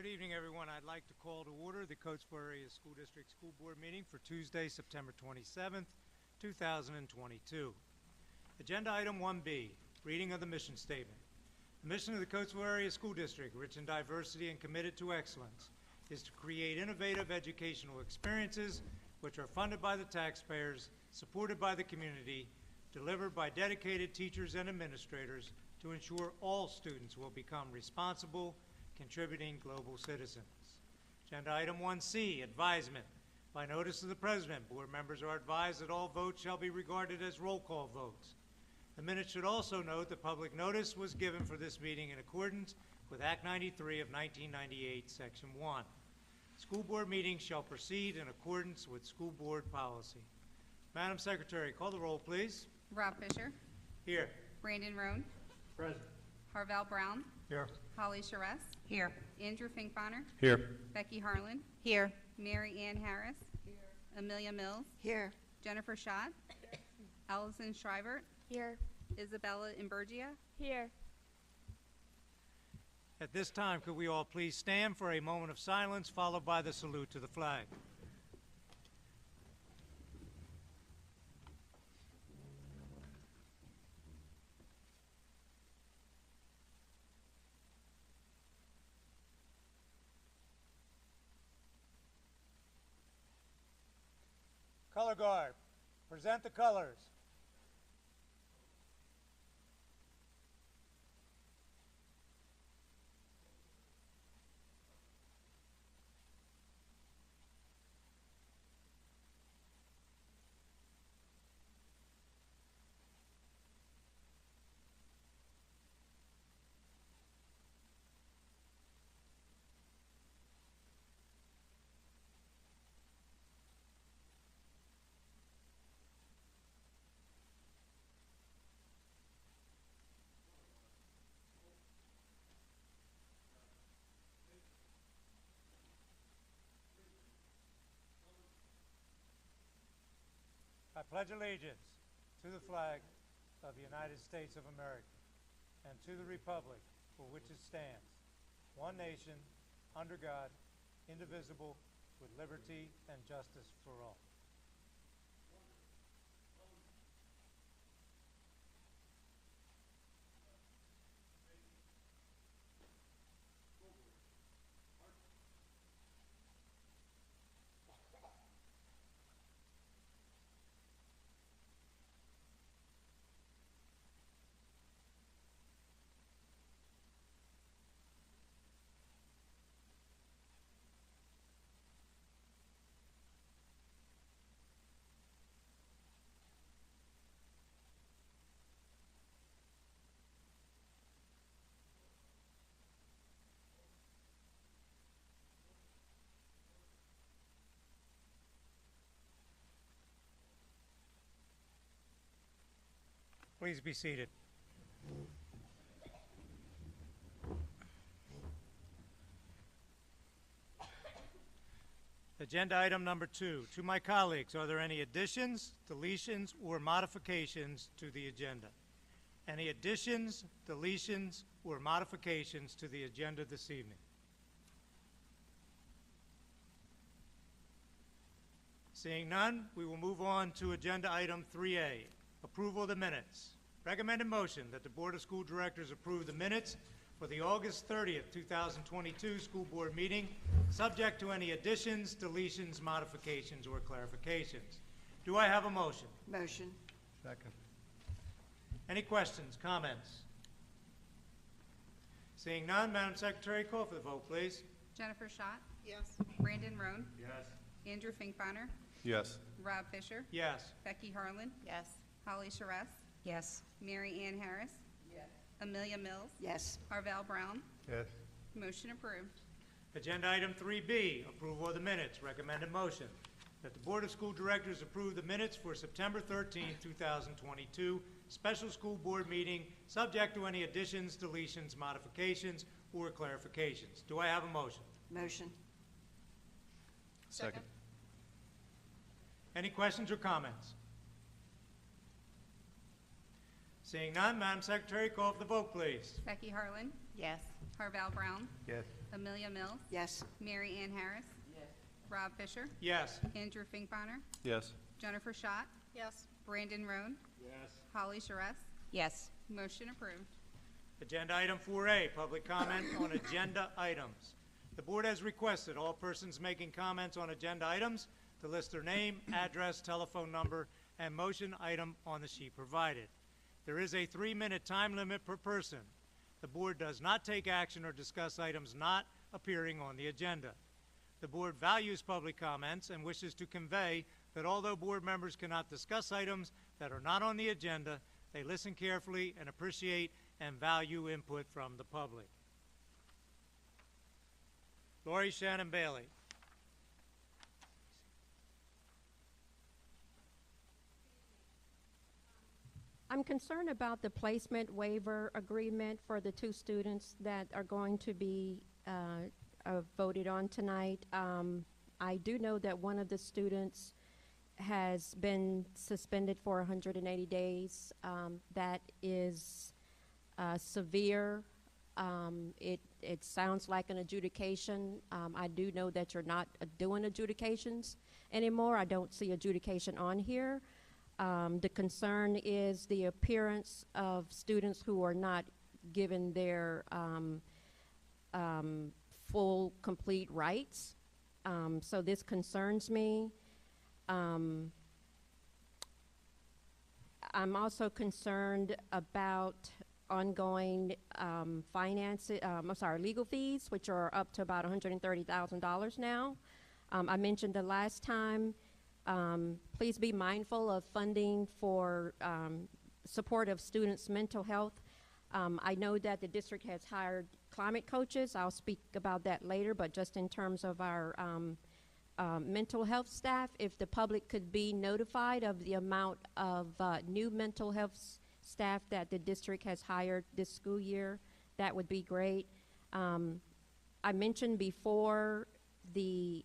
Good evening, everyone. I'd like to call to order the Coatesville Area School District School Board meeting for Tuesday, September 27th, 2022. Agenda item 1B, reading of the mission statement. The mission of the Coatesville Area School District, rich in diversity and committed to excellence, is to create innovative educational experiences which are funded by the taxpayers, supported by the community, delivered by dedicated teachers and administrators to ensure all students will become responsible, contributing global citizens. Agenda item 1C, advisement. By notice of the President, board members are advised that all votes shall be regarded as roll call votes. The minutes should also note that public notice was given for this meeting in accordance with Act 93 of 1998, Section 1. School board meetings shall proceed in accordance with school board policy. Madam Secretary, call the roll, please. Rob Fisher. Here. Brandon Roan. Present. Harvell Brown. Here. Holly Charest. Here. Andrew Finkbonner. Here. Becky Harlan. Here. Mary Ann Harris. Here. Amelia Mills. Here. Jennifer Schott. Allison Shrivert. Here. Isabella Imburgia. Here. At this time, could we all please stand for a moment of silence, followed by the salute to the flag. Color guard, present the colors. I pledge allegiance to the flag of the United States of America and to the republic for which it stands, one nation, under God, indivisible, with liberty and justice for all. Please be seated. Agenda item number 2. To my colleagues, are there any additions, deletions, or modifications to the agenda? Any additions, deletions, or modifications to the agenda this evening? Seeing none, we will move on to agenda item 3A. Approval of the minutes. Recommended motion that the Board of School Directors approve the minutes for the August 30th, 2022 school board meeting, subject to any additions, deletions, modifications, or clarifications. Do I have a motion? Motion. Second. Any questions, comments? Seeing none, Madam Secretary, call for the vote, please. Jennifer Schott. Yes. Brandon Roan. Yes. Andrew Finkbonner. Yes. Rob Fisher. Yes. Becky Harlan. Yes. Holly Charest. Yes. Mary Ann Harris. Yes. Amelia Mills. Yes. Harvell Brown. Yes. Motion approved. Agenda item 3B, approval of the minutes. Recommended motion that the Board of School Directors approve the minutes for September 13th, 2022 special school board meeting, subject to any additions, deletions, modifications, or clarifications. Do I have a motion? Motion. Second. Any questions or comments? Seeing none, Madam Secretary, call for the vote, please. Becky Harlan. Yes. Harvell Brown. Yes. Amelia Mills, Yes. Mary Ann Harris, Rob Fisher, Yes. Andrew Finkbeiner, Yes. Jennifer Schott, Yes. Brandon Roan, Yes. Holly Charess. Yes. Motion approved. Agenda item 4A, public comment on agenda items. The board has requested all persons making comments on agenda items to list their name, address, telephone number, and motion item on the sheet provided. There is a 3-minute time limit per person. The board does not take action or discuss items not appearing on the agenda. The board values public comments and wishes to convey that although board members cannot discuss items that are not on the agenda, they listen carefully and appreciate and value input from the public. Lori Shannon Bailey. I'm concerned about the placement waiver agreement for the 2 students that are going to be voted on tonight. I do know that one of the students has been suspended for 180 days. That is severe. It sounds like an adjudication. I do know that you're not doing adjudications anymore. I don't see adjudication on here. The concern is the appearance of students who are not given their full, complete rights. So this concerns me. I'm also concerned about ongoing legal fees, which are up to about $130,000 now. I mentioned the last time, please be mindful of funding for support of students' mental health. I know that the district has hired climate coaches. I'll speak about that later, but just in terms of our mental health staff, if the public could be notified of the amount of new mental health staff that the district has hired this school year, that would be great. I mentioned before the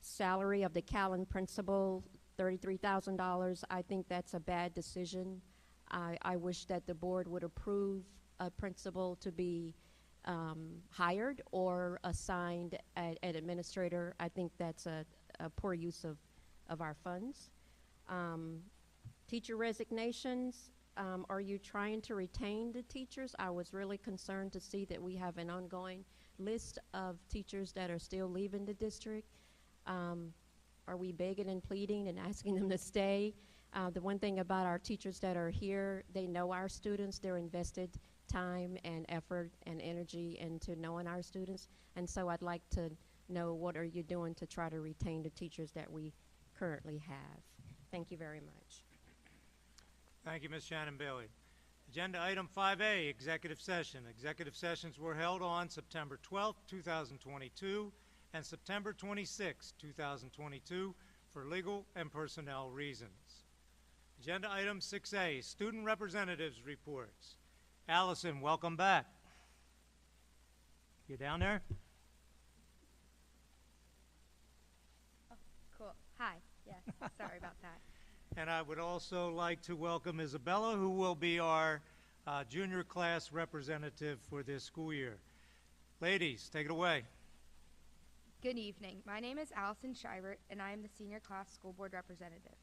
salary of the Callan principal, $33,000. I think that's a bad decision. I wish that the board would approve a principal to be hired or assigned an administrator. I think that's a poor use of our funds. Teacher resignations, are you trying to retain the teachers? I was really concerned to see that we have an ongoing list of teachers that are still leaving the district. Are we begging and pleading and asking them to stay? The one thing about our teachers that are here, they know our students. They're invested time and effort and energy into knowing our students. And so I'd like to know, what are you doing to try to retain the teachers that we currently have? Thank you very much. Thank you, Ms. Shannon Bailey. Agenda item 5A, executive session. Executive sessions were held on September 12th, 2022 and September 26th, 2022 for legal and personnel reasons. Agenda item 6A, student representatives reports. Allison, welcome back. You down there? Oh, cool. Hi. Yes. Sorry about that. And I would also like to welcome Isabella, who will be our junior class representative for this school year. Ladies, take it away. Good evening. My name is Allison Shivert, and I am the senior class school board representative.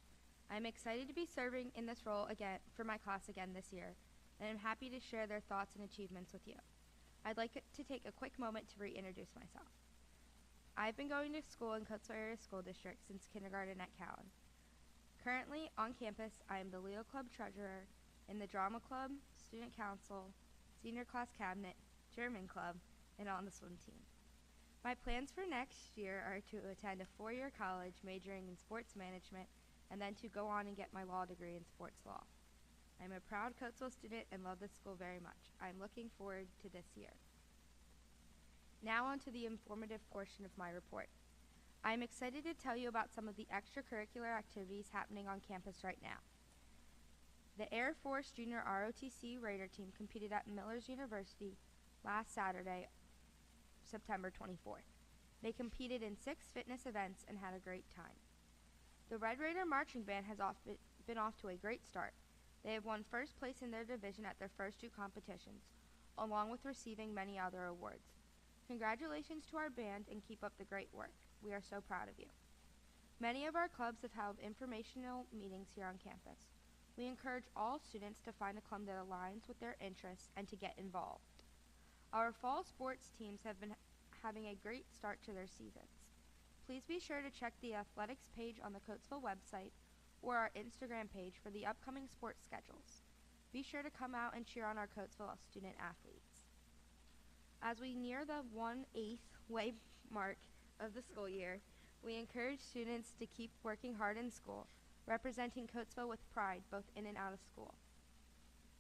I am excited to be serving in this role again for my class again this year, and I'm happy to share their thoughts and achievements with you. I'd like to take a quick moment to reintroduce myself. I've been going to school in Coatesville Area School District since kindergarten at Callan. Currently on campus, I am the Leo Club treasurer in the Drama Club, Student Council, Senior Class Cabinet, German Club, and on the swim team. My plans for next year are to attend a 4-year college majoring in sports management and then to go on and get my law degree in sports law. I'm a proud Coatesville student and love this school very much. I'm looking forward to this year. Now on to the informative portion of my report. I am excited to tell you about some of the extracurricular activities happening on campus right now. The Air Force Junior ROTC Raider team competed at Millers University last Saturday, September 24th. They competed in 6 fitness events and had a great time. The Red Raider Marching Band has been off to a great start. They have won first place in their division at their first 2 competitions, along with receiving many other awards. Congratulations to our band and keep up the great work. We are so proud of you. Many of our clubs have held informational meetings here on campus. We encourage all students to find a club that aligns with their interests and to get involved. Our fall sports teams have been having a great start to their seasons. Please be sure to check the athletics page on the Coatesville website or our Instagram page for the upcoming sports schedules. Be sure to come out and cheer on our Coatesville student athletes. As we near the 1/8 way mark of the school year, we encourage students to keep working hard in school, representing Coatesville with pride both in and out of school.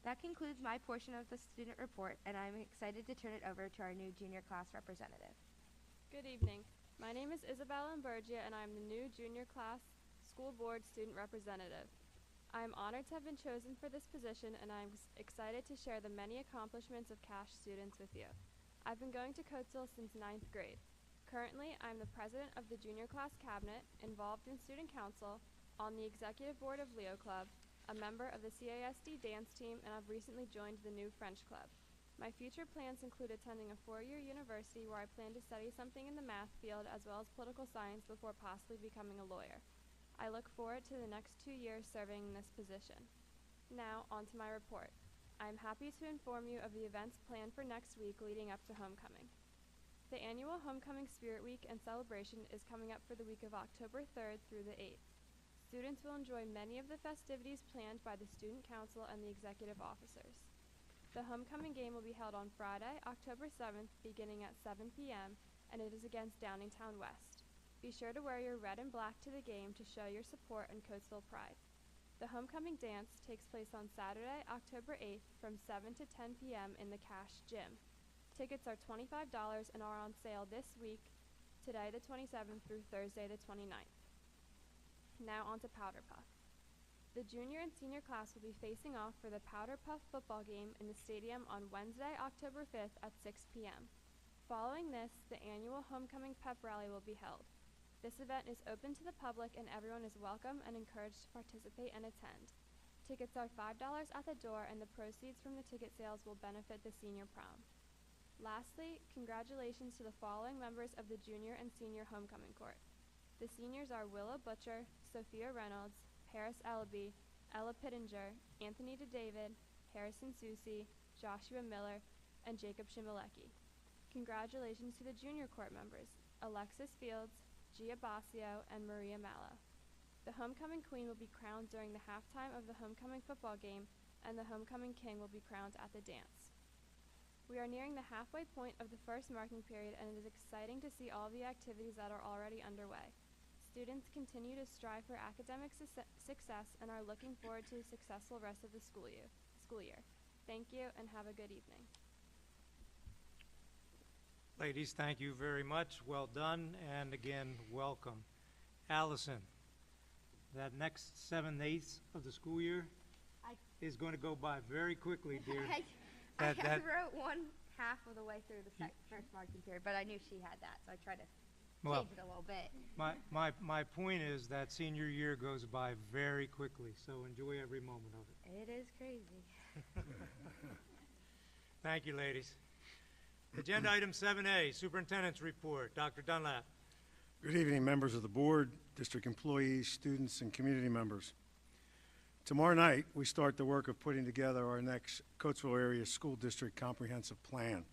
That concludes my portion of the student report, and I'm excited to turn it over to our new junior class representative. Good evening. My name is Isabella Imburgia, and I am the new junior class school board student representative. I am honored to have been chosen for this position, and I am excited to share the many accomplishments of CASD students with you. I've been going to Coatesville since 9th grade. Currently, I am the president of the junior class cabinet, involved in student council, on the executive board of Leo Club, a member of the CASD dance team, and I've recently joined the new French club. My future plans include attending a 4-year university where I plan to study something in the math field as well as political science before possibly becoming a lawyer. I look forward to the next 2 years serving in this position. Now, on to my report. I am happy to inform you of the events planned for next week leading up to homecoming. The annual Homecoming Spirit Week and celebration is coming up for the week of October 3rd through the 8th. Students will enjoy many of the festivities planned by the Student Council and the executive officers. The homecoming game will be held on Friday, October 7th, beginning at 7 p.m., and it is against Downingtown West. Be sure to wear your red and black to the game to show your support and Coatesville pride. The homecoming dance takes place on Saturday, October 8th from 7 to 10 p.m. in the Cash Gym. Tickets are $25 and are on sale this week, today the 27th through Thursday the 29th. Now on to Powder Puff. The junior and senior class will be facing off for the Powder Puff football game in the stadium on Wednesday, October 5th at 6 p.m. Following this, the annual homecoming pep rally will be held. This event is open to the public and everyone is welcome and encouraged to participate and attend. Tickets are $5 at the door and the proceeds from the ticket sales will benefit the senior prom. Lastly, congratulations to the following members of the junior and senior homecoming court. The seniors are Willow Butcher, Sophia Reynolds, Paris Ellaby, Ella Pittenger, Anthony DeDavid, Harrison Susi, Joshua Miller, and Jacob Shimalecki. Congratulations to the junior court members, Alexis Fields, Gia Basio, and Maria Mallow. The homecoming queen will be crowned during the halftime of the homecoming football game, and the homecoming king will be crowned at the dance. We are nearing the halfway point of the first marking period, and it is exciting to see all the activities that are already underway. Students continue to strive for academic success and are looking forward to a successful rest of the school year. Thank you and have a good evening. Ladies, thank you very much. Well done, and again, welcome. Allison, that next 7/8 of the school year is going to go by very quickly, dear. I wrote one half of the way through the first marking period, but I knew she had that, so I tried to change it a little bit. My point is that senior year goes by very quickly, so enjoy every moment of it. It is crazy. Thank you, ladies. Agenda item 7A, Superintendent's Report. Dr. Dunlap. Good evening, members of the board, district employees, students, and community members. Tomorrow night, we start the work of putting together our next Coatesville Area School District Comprehensive Plan.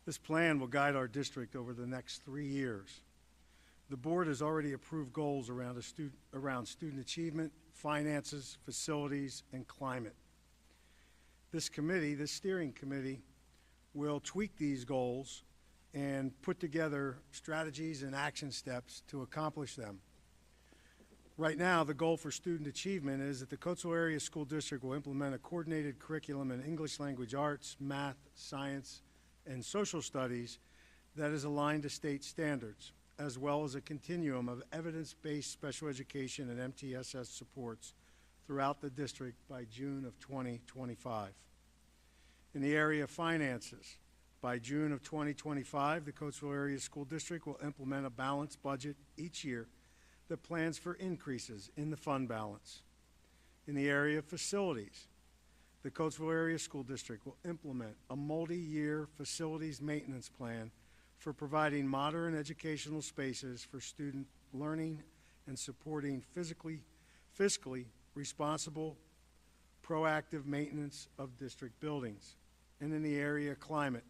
This plan will guide our district over the next 3 years. The board has already approved goals around student achievement, finances, facilities, and climate. This steering committee, will tweak these goals and put together strategies and action steps to accomplish them. Right now, the goal for student achievement is that the Coatesville Area School District will implement a coordinated curriculum in English language arts, math, science, and social studies that is aligned to state standards, as well as a continuum of evidence-based special education and MTSS supports throughout the district by June of 2025. In the area of finances, by June of 2025, the Coatesville Area School District will implement a balanced budget each year that plans for increases in the fund balance. In the area of facilities, the Coatesville Area School District will implement a multi-year facilities maintenance plan for providing modern educational spaces for student learning and supporting fiscally responsible, proactive maintenance of district buildings. And in the area climate,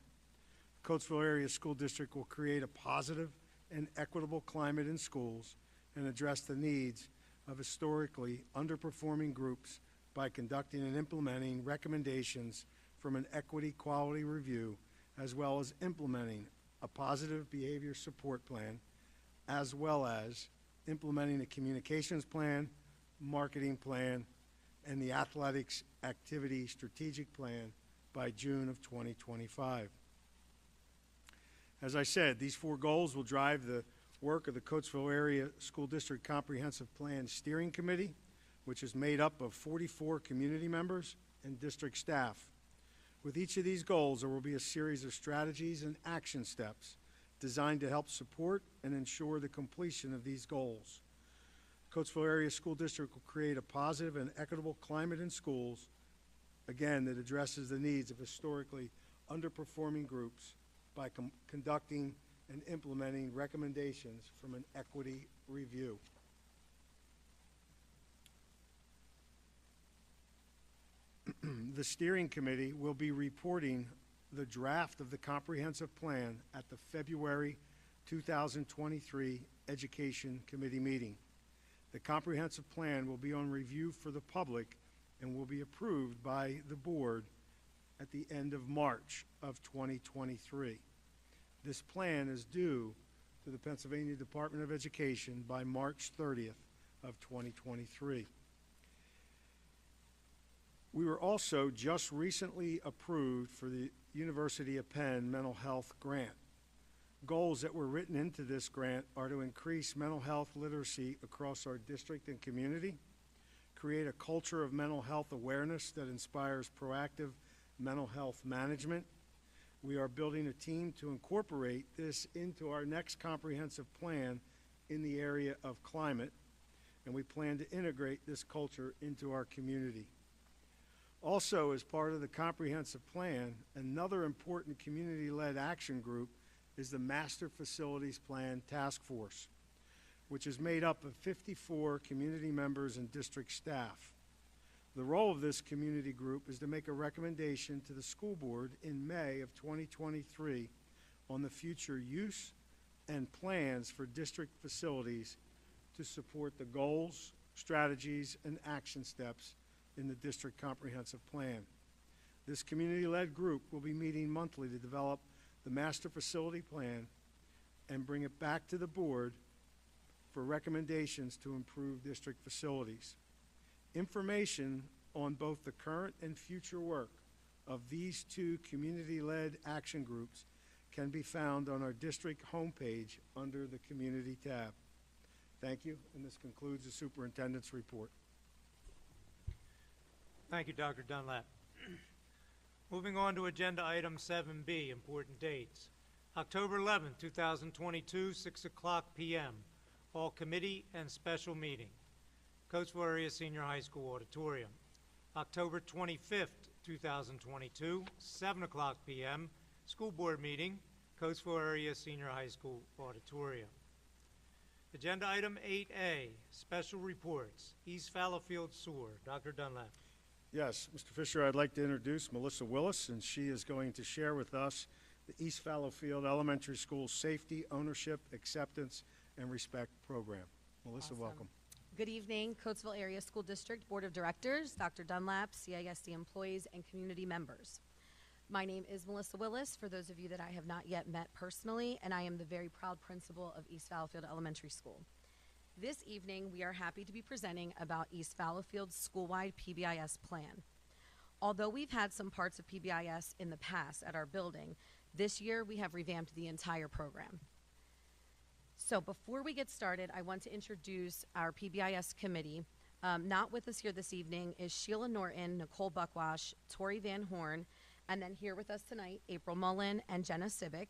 Coatesville Area School District will create a positive and equitable climate in schools and address the needs of historically underperforming groups by conducting and implementing recommendations from an equity quality review, as well as implementing a positive behavior support plan, as well as implementing a communications plan, marketing plan, and the athletics activity strategic plan by June of 2025. As I said, these 4 goals will drive the work of the Coatesville Area School District Comprehensive Plan Steering Committee, which is made up of 44 community members and district staff. With each of these goals, there will be a series of strategies and action steps designed to help support and ensure the completion of these goals. Coatesville Area School District will create a positive and equitable climate in schools, again, that addresses the needs of historically underperforming groups by conducting and implementing recommendations from an equity review. The steering committee will be reporting the draft of the comprehensive plan at the February 2023 Education Committee meeting. The comprehensive plan will be on review for the public and will be approved by the board at the end of March of 2023. This plan is due to the Pennsylvania Department of Education by March 30th of 2023. We were also just recently approved for the University of Penn mental health grant. Goals that were written into this grant are to increase mental health literacy across our district and community, create a culture of mental health awareness that inspires proactive mental health management. We are building a team to incorporate this into our next comprehensive plan in the area of climate, and we plan to integrate this culture into our community. Also, as part of the comprehensive plan, another important community-led action group is the Master Facilities Plan Task Force, which is made up of 54 community members and district staff. The role of this community group is to make a recommendation to the school board in May of 2023 on the future use and plans for district facilities to support the goals, strategies, and action steps in the district comprehensive plan. This community-led group will be meeting monthly to develop the master facility plan and bring it back to the board for recommendations to improve district facilities. Information on both the current and future work of these 2 community-led action groups can be found on our district homepage under the Community tab. Thank you, and this concludes the superintendent's report. Thank you, Dr. Dunlap. Moving on to agenda item 7B, important dates. October 11, 2022, 6 o'clock p.m., all committee and special meeting, Coatesville Area Senior High School Auditorium. October 25th, 2022, 7 o'clock p.m., school board meeting, Coatesville Area Senior High School Auditorium. Agenda item 8A, special reports, East Fallowfield Sewer. Dr. Dunlap. Yes, Mr. Fisher, I'd like to introduce Melissa Willis, and she is going to share with us the East Fallowfield Elementary School Safety, Ownership, Acceptance, and Respect Program. Melissa, Awesome. welcome. Good evening, Coatesville Area School District Board of Directors, Dr. Dunlap, CASD employees, and community members. My name is Melissa Willis, for those of you that I have not yet met personally, and I am the very proud principal of East Fallowfield Elementary School. This evening, we are happy to be presenting about East Fallowfield's school-wide Pbis plan. Although we've had some parts of Pbis in the past at our building, this year we have revamped the entire program. So before we get started, I want to introduce our Pbis committee. Not with us here this evening is Sheila Norton, Nicole Buckwash, Tori Van Horn, and then here with us tonight, April Mullen and Jenna Civic.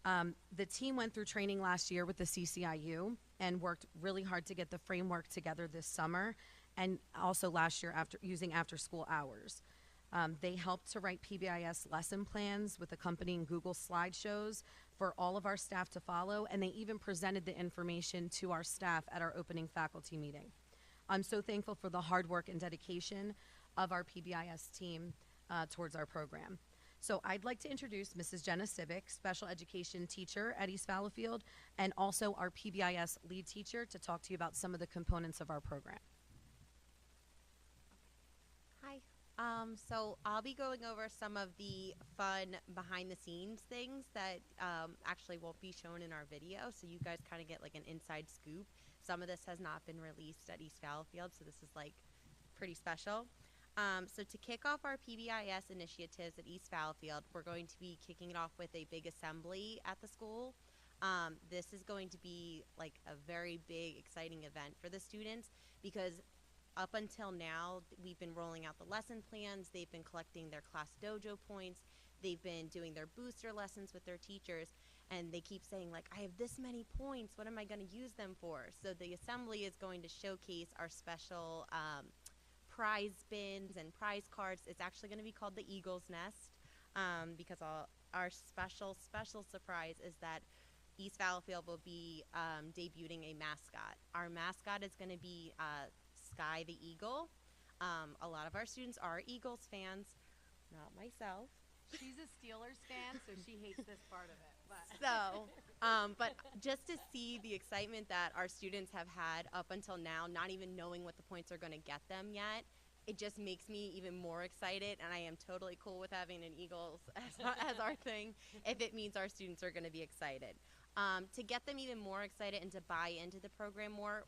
The team went through training last year with the CCIU and worked really hard to get the framework together this summer, and also last year using after school hours. They helped to write Pbis lesson plans with accompanying Google slideshows for all of our staff to follow, and they even presented the information to our staff at our opening faculty meeting. I'm so thankful for the hard work and dedication of our PBIS team towards our program. So I'd like to introduce Mrs. Jenna Civic, special education teacher at East Fallowfield, and also our PBIS lead teacher, to talk to you about some of the components of our program. Hi. So I'll be going over some of the fun behind the scenes things that actually won't be shown in our video, so you guys kind of get like an inside scoop. Some of this has not been released at East Valleyfield, so this is like pretty special. So to kick off our PBIS initiatives at East Fallowfield, we're going to be kicking it off with a big assembly at the school. This is going to be like a very big, exciting event for the students, because up until now, we've been rolling out the lesson plans, they've been collecting their class dojo points, they've been doing their booster lessons with their teachers, and they keep saying like, I have this many points, what am I going to use them for? So the assembly is going to showcase our special prize bins and prize cards. It's actually going to be called the Eagle's Nest, because our special surprise is that East Valleyfield will be debuting a mascot. Our mascot is going to be Sky the Eagle. A lot of our students are Eagles fans, not myself. She's a Steelers fan, so she hates this part of it. But just to see the excitement that our students have had up until now, not even knowing what the points are going to get them yet, it just makes me even more excited, and I am totally cool with having an Eagles as our thing if it means our students are going to be excited. To get them even more excited and to buy into the program more,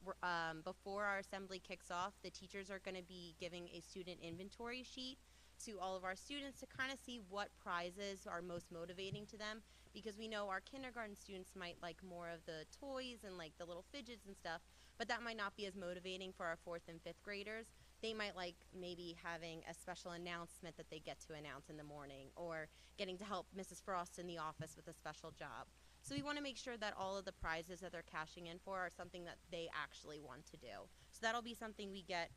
before our assembly kicks off, the teachers are going to be giving a student inventory sheet to all of our students to kind of see what prizes are most motivating to them, because we know our kindergarten students might like more of the toys and like the little fidgets and stuff, but that might not be as motivating for our 4th and 5th graders. They might like maybe having a special announcement that they get to announce in the morning, or getting to help Mrs. Frost in the office with a special job. So we want to make sure that all of the prizes that they're cashing in for are something that they actually want to do. So that'll be something we get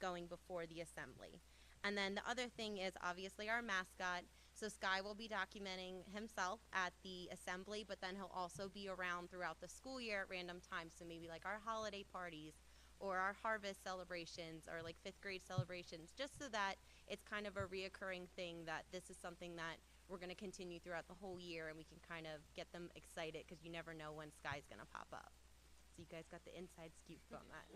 going before the assembly. And then the other thing is obviously our mascot. So Sky will be documenting himself at the assembly, but then he'll also be around throughout the school year at random times. So maybe like our holiday parties or our harvest celebrations or like 5th grade celebrations, just so that it's kind of a reoccurring thing that this is something that we're going to continue throughout the whole year, and we can kind of get them excited, because you never know when Sky's going to pop up. So you guys got the inside scoop on that.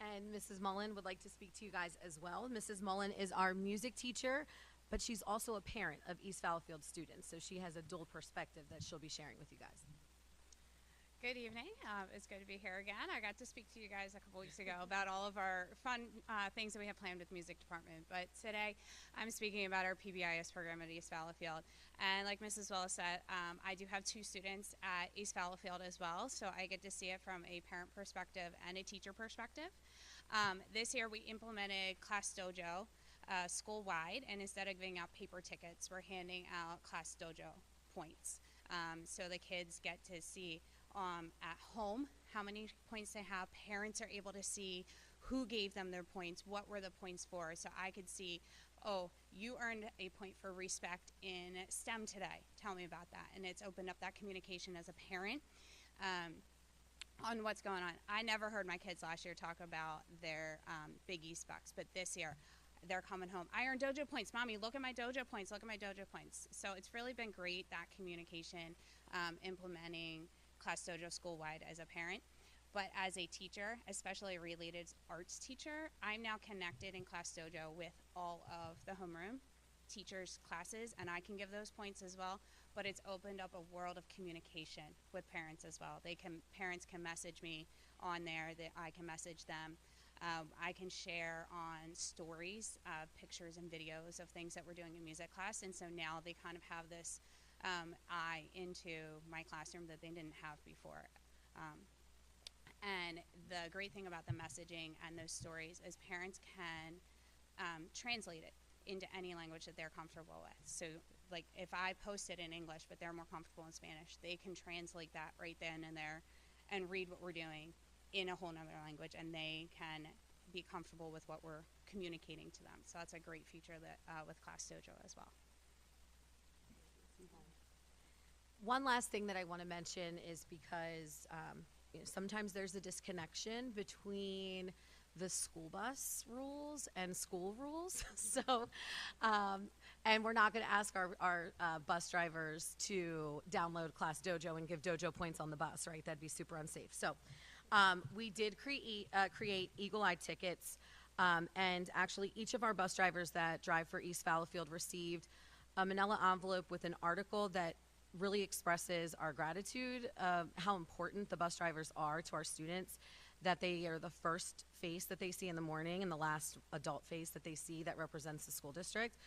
And Mrs. Mullen would like to speak to you guys as well. Mrs. Mullen is our music teacher, but she's also a parent of East Fallowfield students, so she has a dual perspective that she'll be sharing with you guys. Good evening. It's good to be here again. I got to speak to you guys a couple weeks ago about all of our fun things that we have planned with music department. But today I'm speaking about our PBIS program at East Fallowfield. And like Mrs. Willis said, I do have 2 students at East Fallowfield as well. So I get to see it from a parent perspective and a teacher perspective. This year we implemented Class Dojo school-wide. And instead of giving out paper tickets, we're handing out Class Dojo points. So the kids get to see at home how many points they have. Parents are able to see who gave them their points, what were the points for, so I could see, oh, you earned a point for respect in STEM today, tell me about that. And it's opened up that communication as a parent on what's going on. I never heard my kids last year talk about their Big East Bucks, but this year they're coming home, I earned dojo points, Mommy, look at my dojo points, look at my dojo points. So it's really been great, that communication, implementing Class Dojo school-wide as a parent. But as a teacher, especially a related arts teacher, I'm now connected in Class Dojo with all of the homeroom teachers' classes, and I can give those points as well. But it's opened up a world of communication with parents as well. Parents can message me on there, that I can message them. I can share on stories, pictures and videos of things that we're doing in music class, and so now they kind of have this eye into my classroom that they didn't have before. And the great thing about the messaging and those stories is parents can translate it into any language that they're comfortable with. So like if I post it in English but they're more comfortable in Spanish, they can translate that right then and there and read what we're doing in a whole nother language, and they can be comfortable with what we're communicating to them. So that's a great feature that with Class Dojo as well. One last thing that I want to mention is because sometimes there's a disconnection between the school bus rules and school rules. So, and we're not going to ask our bus drivers to download Class Dojo and give Dojo points on the bus, right? That'd be super unsafe. So, we did create Eagle Eye tickets, and actually each of our bus drivers that drive for East Fallowfield received a manila envelope with an article that really expresses our gratitude of how important the bus drivers are to our students, that they are the first face that they see in the morning and the last adult face that they see that represents the school district.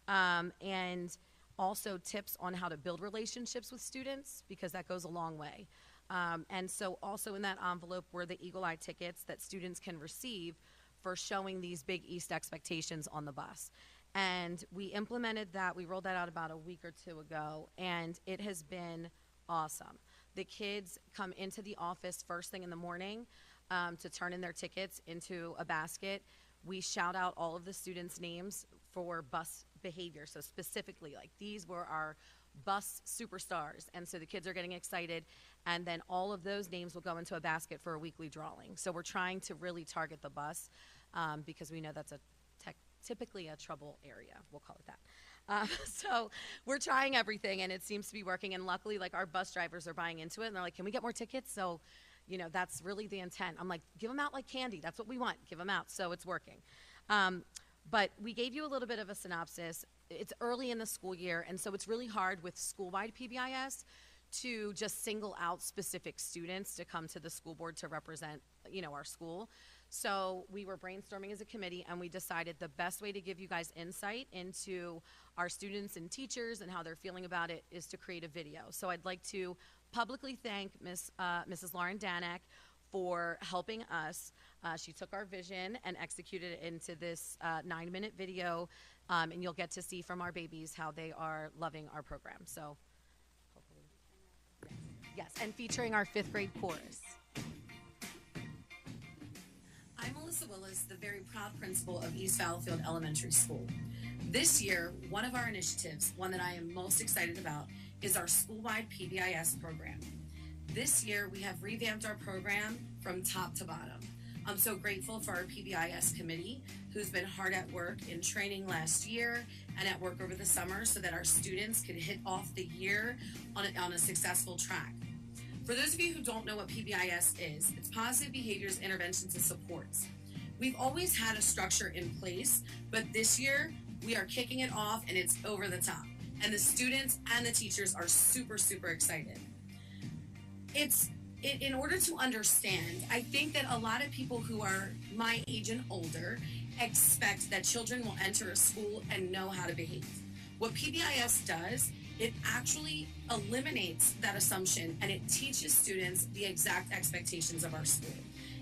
And also tips on how to build relationships with students, because that goes a long way. And so also in that envelope were the Eagle Eye tickets that students can receive for showing these big East expectations on the bus. And we implemented that, we rolled that out about a week or two ago, and it has been awesome. The kids come into the office first thing in the morning to turn in their tickets into a basket. We shout out all of the students' names for bus behavior. So specifically, like, these were our bus superstars. And so the kids are getting excited, and then all of those names will go into a basket for a weekly drawing. So we're trying to really target the bus because we know that's typically a trouble area, we'll call it that. So we're trying everything, and it seems to be working. And luckily, like, our bus drivers are buying into it, and they're like, can we get more tickets? So, you know, that's really the intent. I'm like, give them out like candy. That's what we want. Give them out. So it's working. But we gave you a little bit of a synopsis. It's early in the school year, and so it's really hard with school-wide PBIS to just single out specific students to come to the school board to represent, you know, our school. So we were brainstorming as a committee, and we decided the best way to give you guys insight into our students and teachers and how they're feeling about it is to create a video. So I'd like to publicly thank Mrs. Lauren Danek for helping us. She took our vision and executed it into this 9-minute video, and you'll get to see from our babies how they are loving our program. So hopefully, yes, and featuring our 5th grade chorus. I'm Melissa Willis, the very proud principal of East Valleyfield Elementary School. This year, one of our initiatives, one that I am most excited about, is our school-wide PBIS program. This year, we have revamped our program from top to bottom. I'm so grateful for our PBIS committee, who's been hard at work in training last year and at work over the summer so that our students could hit off the year on a successful track. For those of you who don't know what PBIS is, it's Positive Behaviors, Interventions, and Supports. We've always had a structure in place, but this year we are kicking it off, and it's over the top. And the students and the teachers are super, super excited. In order to understand, I think that a lot of people who are my age and older expect that children will enter a school and know how to behave. What PBIS does, it actually eliminates that assumption, and it teaches students the exact expectations of our school.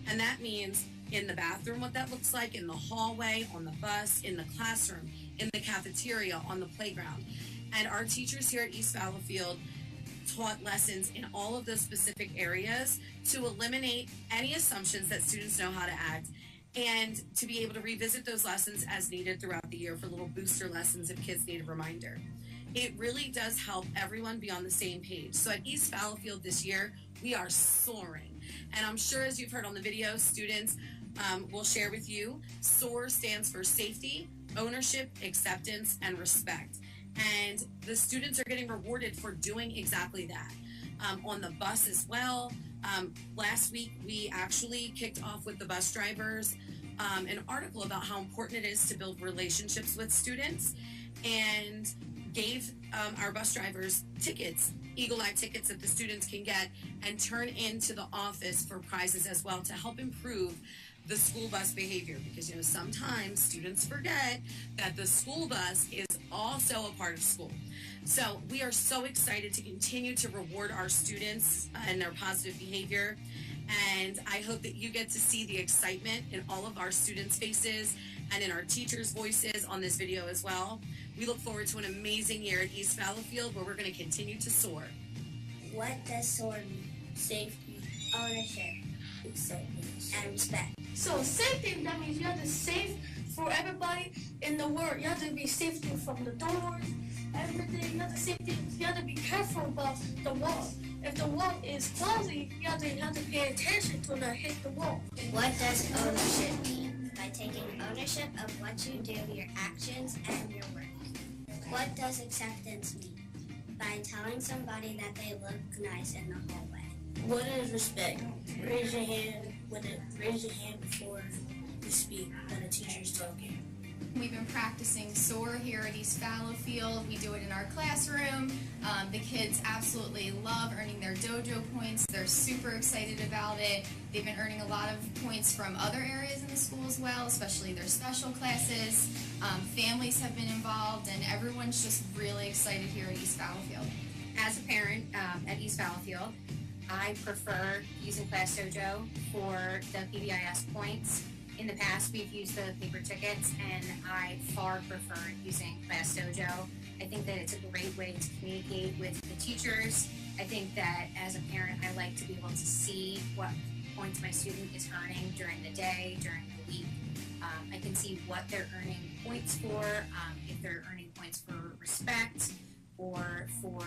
And that means in the bathroom what that looks like, in the hallway, on the bus, in the classroom, in the cafeteria, on the playground. And our teachers here at East Fallowfield taught lessons in all of those specific areas to eliminate any assumptions that students know how to act, and to be able to revisit those lessons as needed throughout the year for little booster lessons if kids need a reminder. It really does help everyone be on the same page. So at East Fallowfield this year, we are soaring. And I'm sure, as you've heard on the video, students will share with you, SOAR stands for safety, ownership, acceptance, and respect. And the students are getting rewarded for doing exactly that. On the bus as well, last week we actually kicked off with the bus drivers an article about how important it is to build relationships with students, and gave our bus drivers tickets, Eagle Eye tickets that the students can get and turn into the office for prizes as well to help improve the school bus behavior, because, you know, sometimes students forget that the school bus is also a part of school. So we are so excited to continue to reward our students and their positive behavior, and I hope that you get to see the excitement in all of our students' faces and in our teachers' voices on this video as well. We look forward to an amazing year at East Valleyfield, where we're going to continue to soar. What does SOAR mean? Safety, ownership, acceptance, and respect. So safety, that means you have to safe for everybody in the world. You have to be safety from the doors everything. You have to safety. You have to be careful about the wall. If the wall is closing, you have to pay attention to not hit the wall. What does ownership mean? By taking ownership of what you do, your actions, and your work. What does acceptance mean? By telling somebody that they look nice in the hallway. What is respect? Raise your hand before you speak when a teacher is talking. We've been practicing SOAR here at East Fallowfield. We do it in our classroom. The kids absolutely love earning their dojo points. They're super excited about it. They've been earning a lot of points from other areas in the school as well, especially their special classes. Families have been involved, and everyone's just really excited here at East Fallowfield. As a parent at East Valleyfield, I prefer using Class Dojo for the Pbis points. In the past, we've used the paper tickets, and I far prefer using Class Dojo. I think that it's a great way to communicate with the teachers. I think that as a parent, I like to be able to see what points my student is earning during the day, during the week. I can see what they're earning points for, if they're earning points for respect or for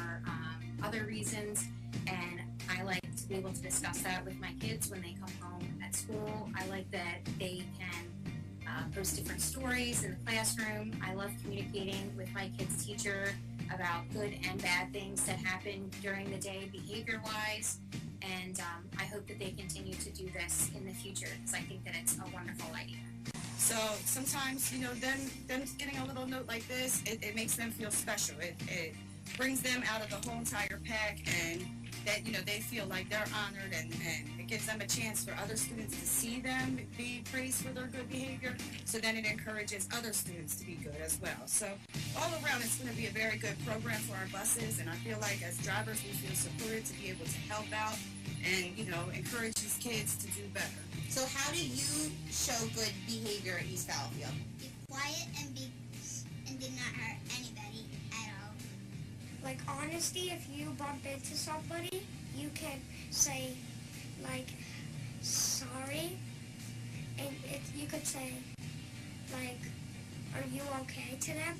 other reasons, and I like to be able to discuss that with my kids when they come home at school. I like that they can post different stories in the classroom. I love communicating with my kids' teacher about good and bad things that happen during the day behavior-wise, and I hope that they continue to do this in the future because I think that it's a wonderful idea. So sometimes, them getting a little note like this, it makes them feel special. It brings them out of the whole entire pack, and that, they feel like they're honored, and it gives them a chance for other students to see them be praised for their good behavior. So then it encourages other students to be good as well. So all around, it's going to be a very good program for our buses, and I feel like as drivers, we feel supported to be able to help out and, encourage these kids to do better. So how do you show good behavior at East Fallowfield? Be quiet and do not hurt anybody at all. Like honesty, if you bump into somebody, you can say like sorry, and you could say like, are you okay to them?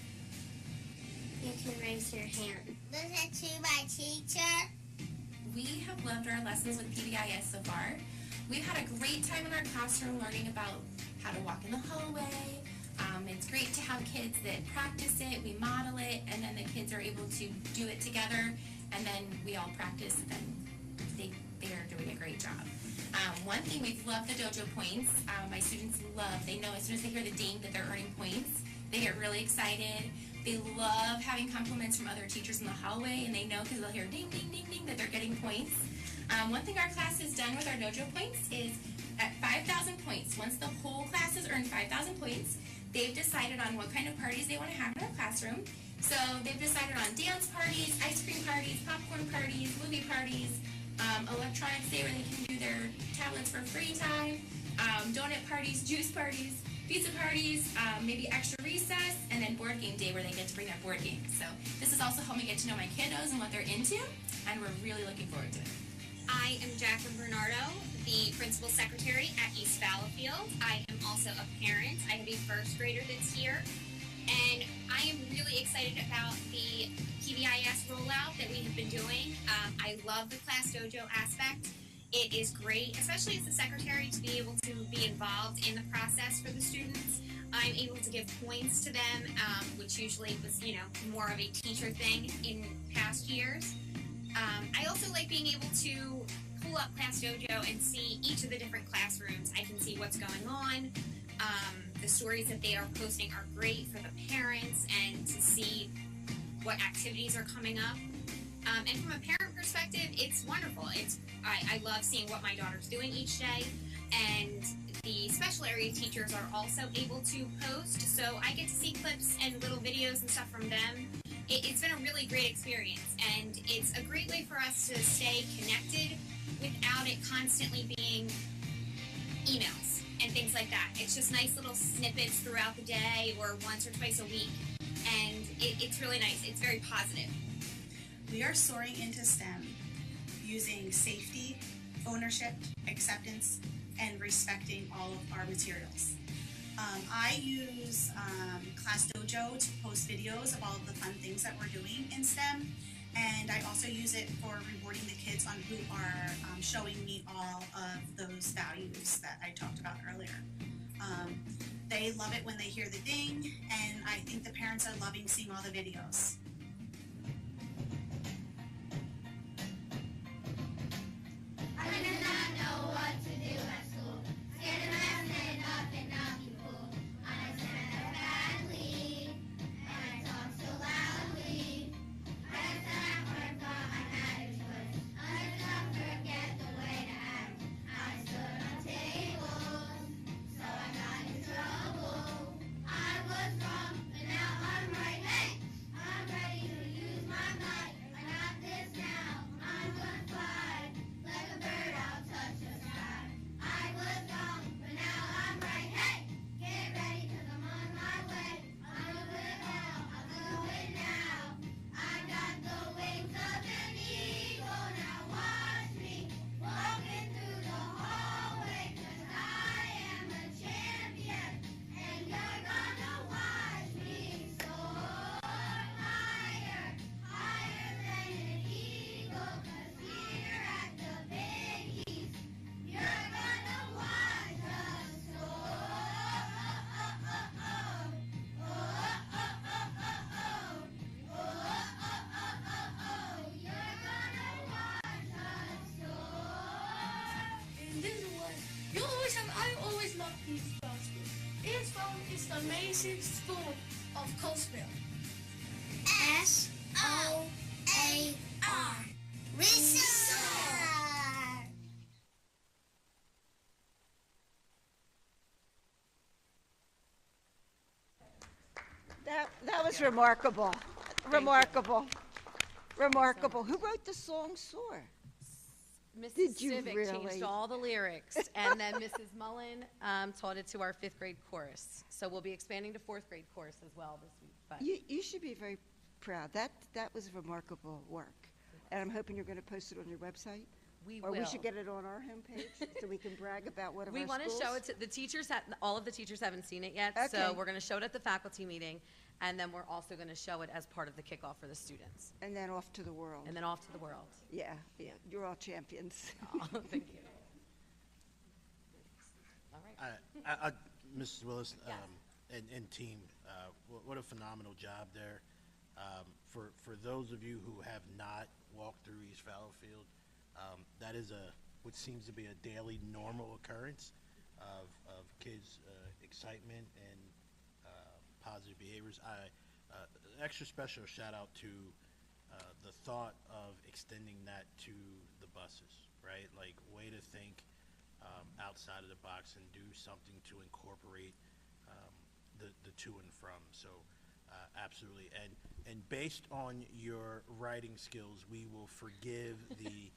You can raise your hand. Listen to my teacher. We have loved our lessons with Pbis so far. We've had a great time in our classroom learning about how to walk in the hallway. It's great to have kids that practice it, we model it, and then the kids are able to do it together, and then we all practice, and then they are doing a great job. One thing, we've loved the dojo points. My students they know as soon as they hear the ding that they're earning points, they get really excited. They love having compliments from other teachers in the hallway, and they know because they'll hear ding, ding, ding, ding that they're getting points. One thing our class has done with our dojo points is at 5,000 points, once the whole class has earned 5,000 points, they've decided on what kind of parties they want to have in our classroom. So they've decided on dance parties, ice cream parties, popcorn parties, movie parties, electronics day where they can do their tablets for free time, donut parties, juice parties, pizza parties, maybe extra recess, and then board game day where they get to bring their board games. So this is also helping me get to know my kiddos and what they're into, and we're really looking forward to it. I am Jacqueline Bernardo, the principal secretary at East Fallowfield. I am also a parent. I have a first grader that's here, and I am really excited about the Pbis rollout that we have been doing. I love the Class Dojo aspect. It is great, especially as the secretary, to be able to be involved in the process for the students. I'm able to give points to them, which usually was, more of a teacher thing in past years. I also like being able to pull up Class Dojo and see each of the different classrooms. I can see what's going on. The stories that they are posting are great for the parents, and to see what activities are coming up. And from a parent perspective, it's wonderful. I love seeing what my daughter's doing each day, and the special area teachers are also able to post, so I get to see clips and little videos and stuff from them. It's been a really great experience, and it's a great way for us to stay connected without it constantly being emails and things like that. It's just nice little snippets throughout the day or once or twice a week, and it's really nice. It's very positive. We are soaring into STEM using safety, ownership, acceptance, and respecting all of our materials. I use Class Dojo to post videos of all of the fun things that we're doing in STEM, and I also use it for rewarding the kids on who are showing me all of those values that I talked about earlier. They love it when they hear the ding, and I think the parents are loving seeing all the videos. I did not know what to do at school. Scared of math and nothing, not be fooled. I stand up badly, and I talk so loudly. I said I thought I had a choice. I did not forget the way to act. I stood on tables, so I got in trouble. I was wrong, but now I'm right. Hey, I'm ready to use my might. I got this now. I'm gonna fly like a bird. I'll touch the sky. I was wrong, but now I'm right. Hey, get ready 'cause I'm on my way. I'll do it now. I'll do it now. I got the wings of an eagle. Now watch me walking through the hallway 'cause I am a champion, and you're gonna watch me soar higher, higher than an eagle. 'Cause here at the Pbis, you're gonna watch us And this is what I always loved East Fallowfield. East Fallowfield is the amazing school of Coatesville. SOAR. Research. That was remarkable. Remarkable. Remarkable. Who wrote the song Soar? Mrs. Did you Civic really? changed all the lyrics, and then Mrs. Mullen taught it to our 5th grade chorus. So we'll be expanding to 4th grade chorus as well this week. But You should be very proud. That was remarkable work. And I'm hoping you're going to post it on your website. Or we will. should get it on our homepage so we can brag about one of we our want to schools. show it to the teachers. All of the teachers haven't seen it yet, Okay. so we're going to show it at the faculty meeting, and then we're also going to show it as part of the kickoff for the students. And then off to the world. And then off to the world. Yeah, you're all champions. Oh, thank you. All right. Mrs. Willis Yes. and team, what a phenomenal job there. For those of you who have not walked through East Fallowfield, that is what seems to be a daily normal occurrence of kids' excitement and positive behaviors. Extra special shout out to the thought of extending that to the buses, right? Like, way to think outside of the box and do something to incorporate the to and from. So absolutely. And based on your writing skills, we will forgive the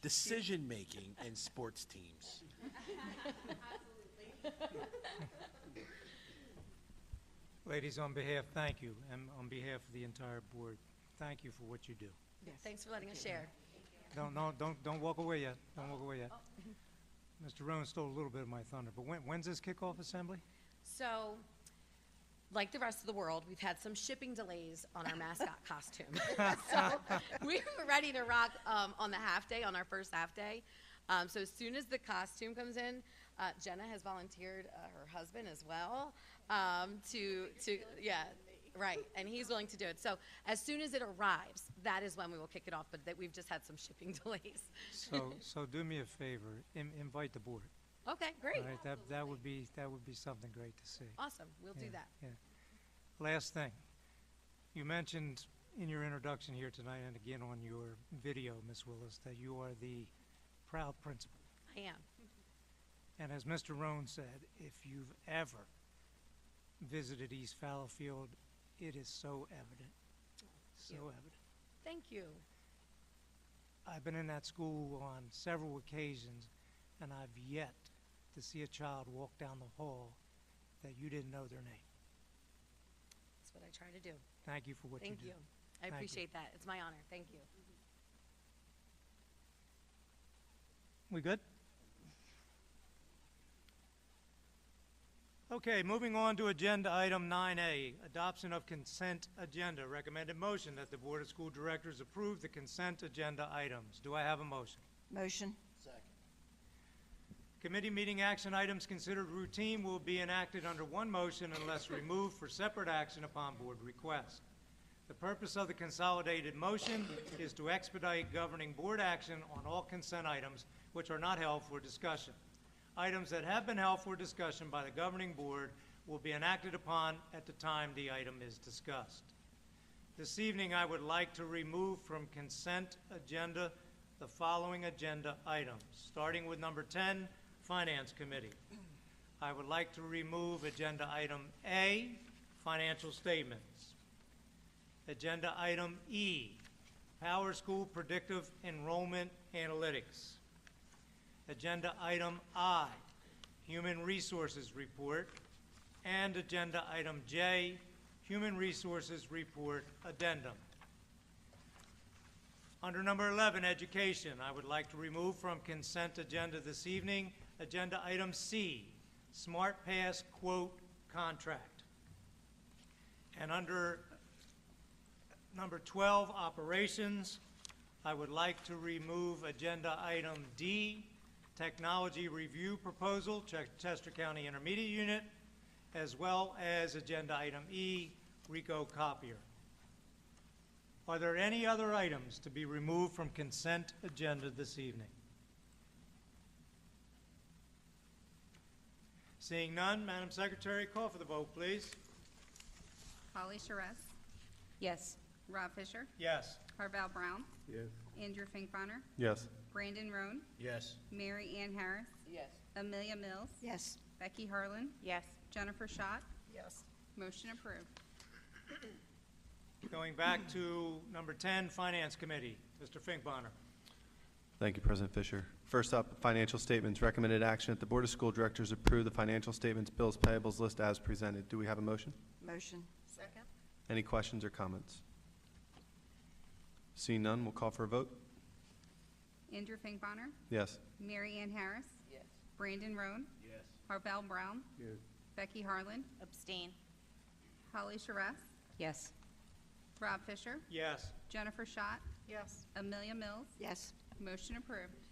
decision making in sports teams. Ladies, on behalf, thank you, and on behalf of the entire board, thank you for what you do. Yes. Thanks for letting us share. Don't walk away yet. Don't walk away yet. Mr. Rowan stole a little bit of my thunder, but when's this kickoff assembly? So, like the rest of the world, we've had some shipping delays on our mascot costume. So we were ready to rock on the half day, on our first half day. So as soon as the costume comes in, Jenna has volunteered her husband as well right, and he's willing to do it. So as soon as it arrives, that is when we will kick it off. But we've just had some shipping delays. So do me a favor, invite the board. Okay, great. All right, that would be something great to see. Awesome, we'll do that. Yeah. Last thing, you mentioned in your introduction here tonight and again on your video, Ms. Willis, that you are the proud principal. I am. And as Mr. Rohn said, if you've ever visited East Fallowfield, it is so evident. So evident. Thank you. I've been in that school on several occasions, and I've yet to see a child walk down the hall that you didn't know their name. That's what I try to do. Thank you for what you do. Thank you. I Thank you. appreciate that. It's my honor. Thank you. We good? Okay, moving on to agenda item 9A, adoption of consent agenda. Recommended motion that the Board of School Directors approve the consent agenda items. Do I have a motion? Motion. Second. Committee meeting action items considered routine will be enacted under one motion unless removed for separate action upon board request. The purpose of the consolidated motion is to expedite governing board action on all consent items which are not held for discussion. Items that have been held for discussion by the governing board will be enacted upon at the time the item is discussed. This evening, I would like to remove from consent agenda the following agenda items, starting with number 10, Finance Committee. I would like to remove agenda item A, financial statements. Agenda item E, Powerschool Predictive Enrollment Analytics. Agenda item I, Human Resources Report, and agenda item J, Human Resources Report Addendum. Under number 11, Education, I would like to remove from consent agenda this evening agenda item C, Smart Pass Quote Contract. And under number 12, Operations, I would like to remove agenda item D, Technology Review Proposal, Chester County Intermediate Unit, as well as agenda item E, RICO Copier. Are there any other items to be removed from consent agenda this evening? Seeing none, Madam Secretary, call for the vote, please. Holly Charest, Yes. Rob Fisher, Yes. Carvel Brown, Yes. Andrew Finkbonner, Yes. Brandon Roan, Yes. Mary Ann Harris, Yes. Amelia Mills, Yes. Becky Harlan, Yes. Jennifer Schott. Yes. Motion approved. Going back to number 10, Finance Committee. Mr. Finkbonner. Thank you, President Fisher. First up, financial statements. Recommended action that the Board of School Directors approve the financial statements, bills, payables list as presented. Do we have a motion? Motion. Second. Any questions or comments? Seeing none, we'll call for a vote. Andrew Finkbonner, Yes. Mary Ann Harris, Yes. Brandon Roan, Yes. Carvel Brown, Yes. Becky Harlan, Abstain. Holly Charest, Yes. Rob Fisher, Yes. Jennifer Schott, Yes. Amelia Mills. Yes. Motion approved.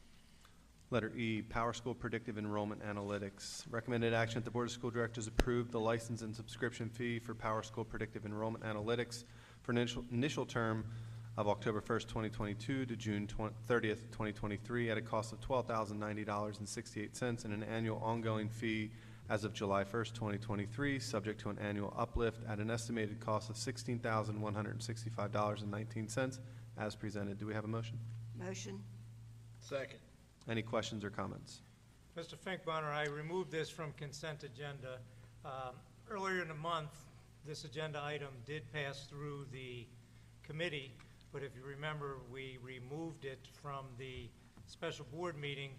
Letter E, Powerschool Predictive Enrollment Analytics. Recommended action that the Board of School Directors approve the license and subscription fee for Powerschool Predictive Enrollment Analytics for an initial term of October 1st, 2022 to June 30th, 2023 at a cost of $12,090.68 and an annual ongoing fee as of July 1st, 2023, subject to an annual uplift at an estimated cost of $16,165.19 as presented. Do we have a motion? Motion. Second. Any questions or comments? Mr. Finkbonner, I removed this from consent agenda. Earlier in the month, this agenda item did pass through the committee, but if you remember, we removed it from the special board meeting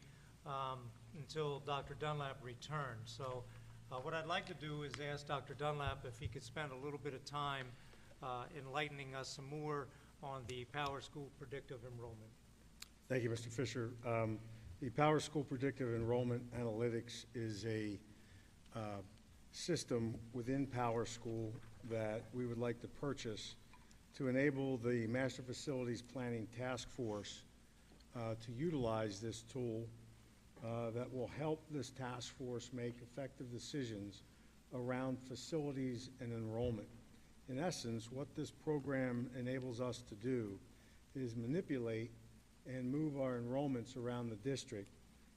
until Dr. Dunlap returned. So what I'd like to do is ask Dr. Dunlap if he could spend a little bit of time enlightening us some more on the Powerschool Predictive Enrollment. Thank you, Mr. Fisher. The Powerschool Predictive Enrollment Analytics is a system within Powerschool that we would like to purchase to enable the Master Facilities Planning Task Force to utilize this tool that will help this task force make effective decisions around facilities and enrollment. In essence, what this program enables us to do is manipulate and move our enrollments around the district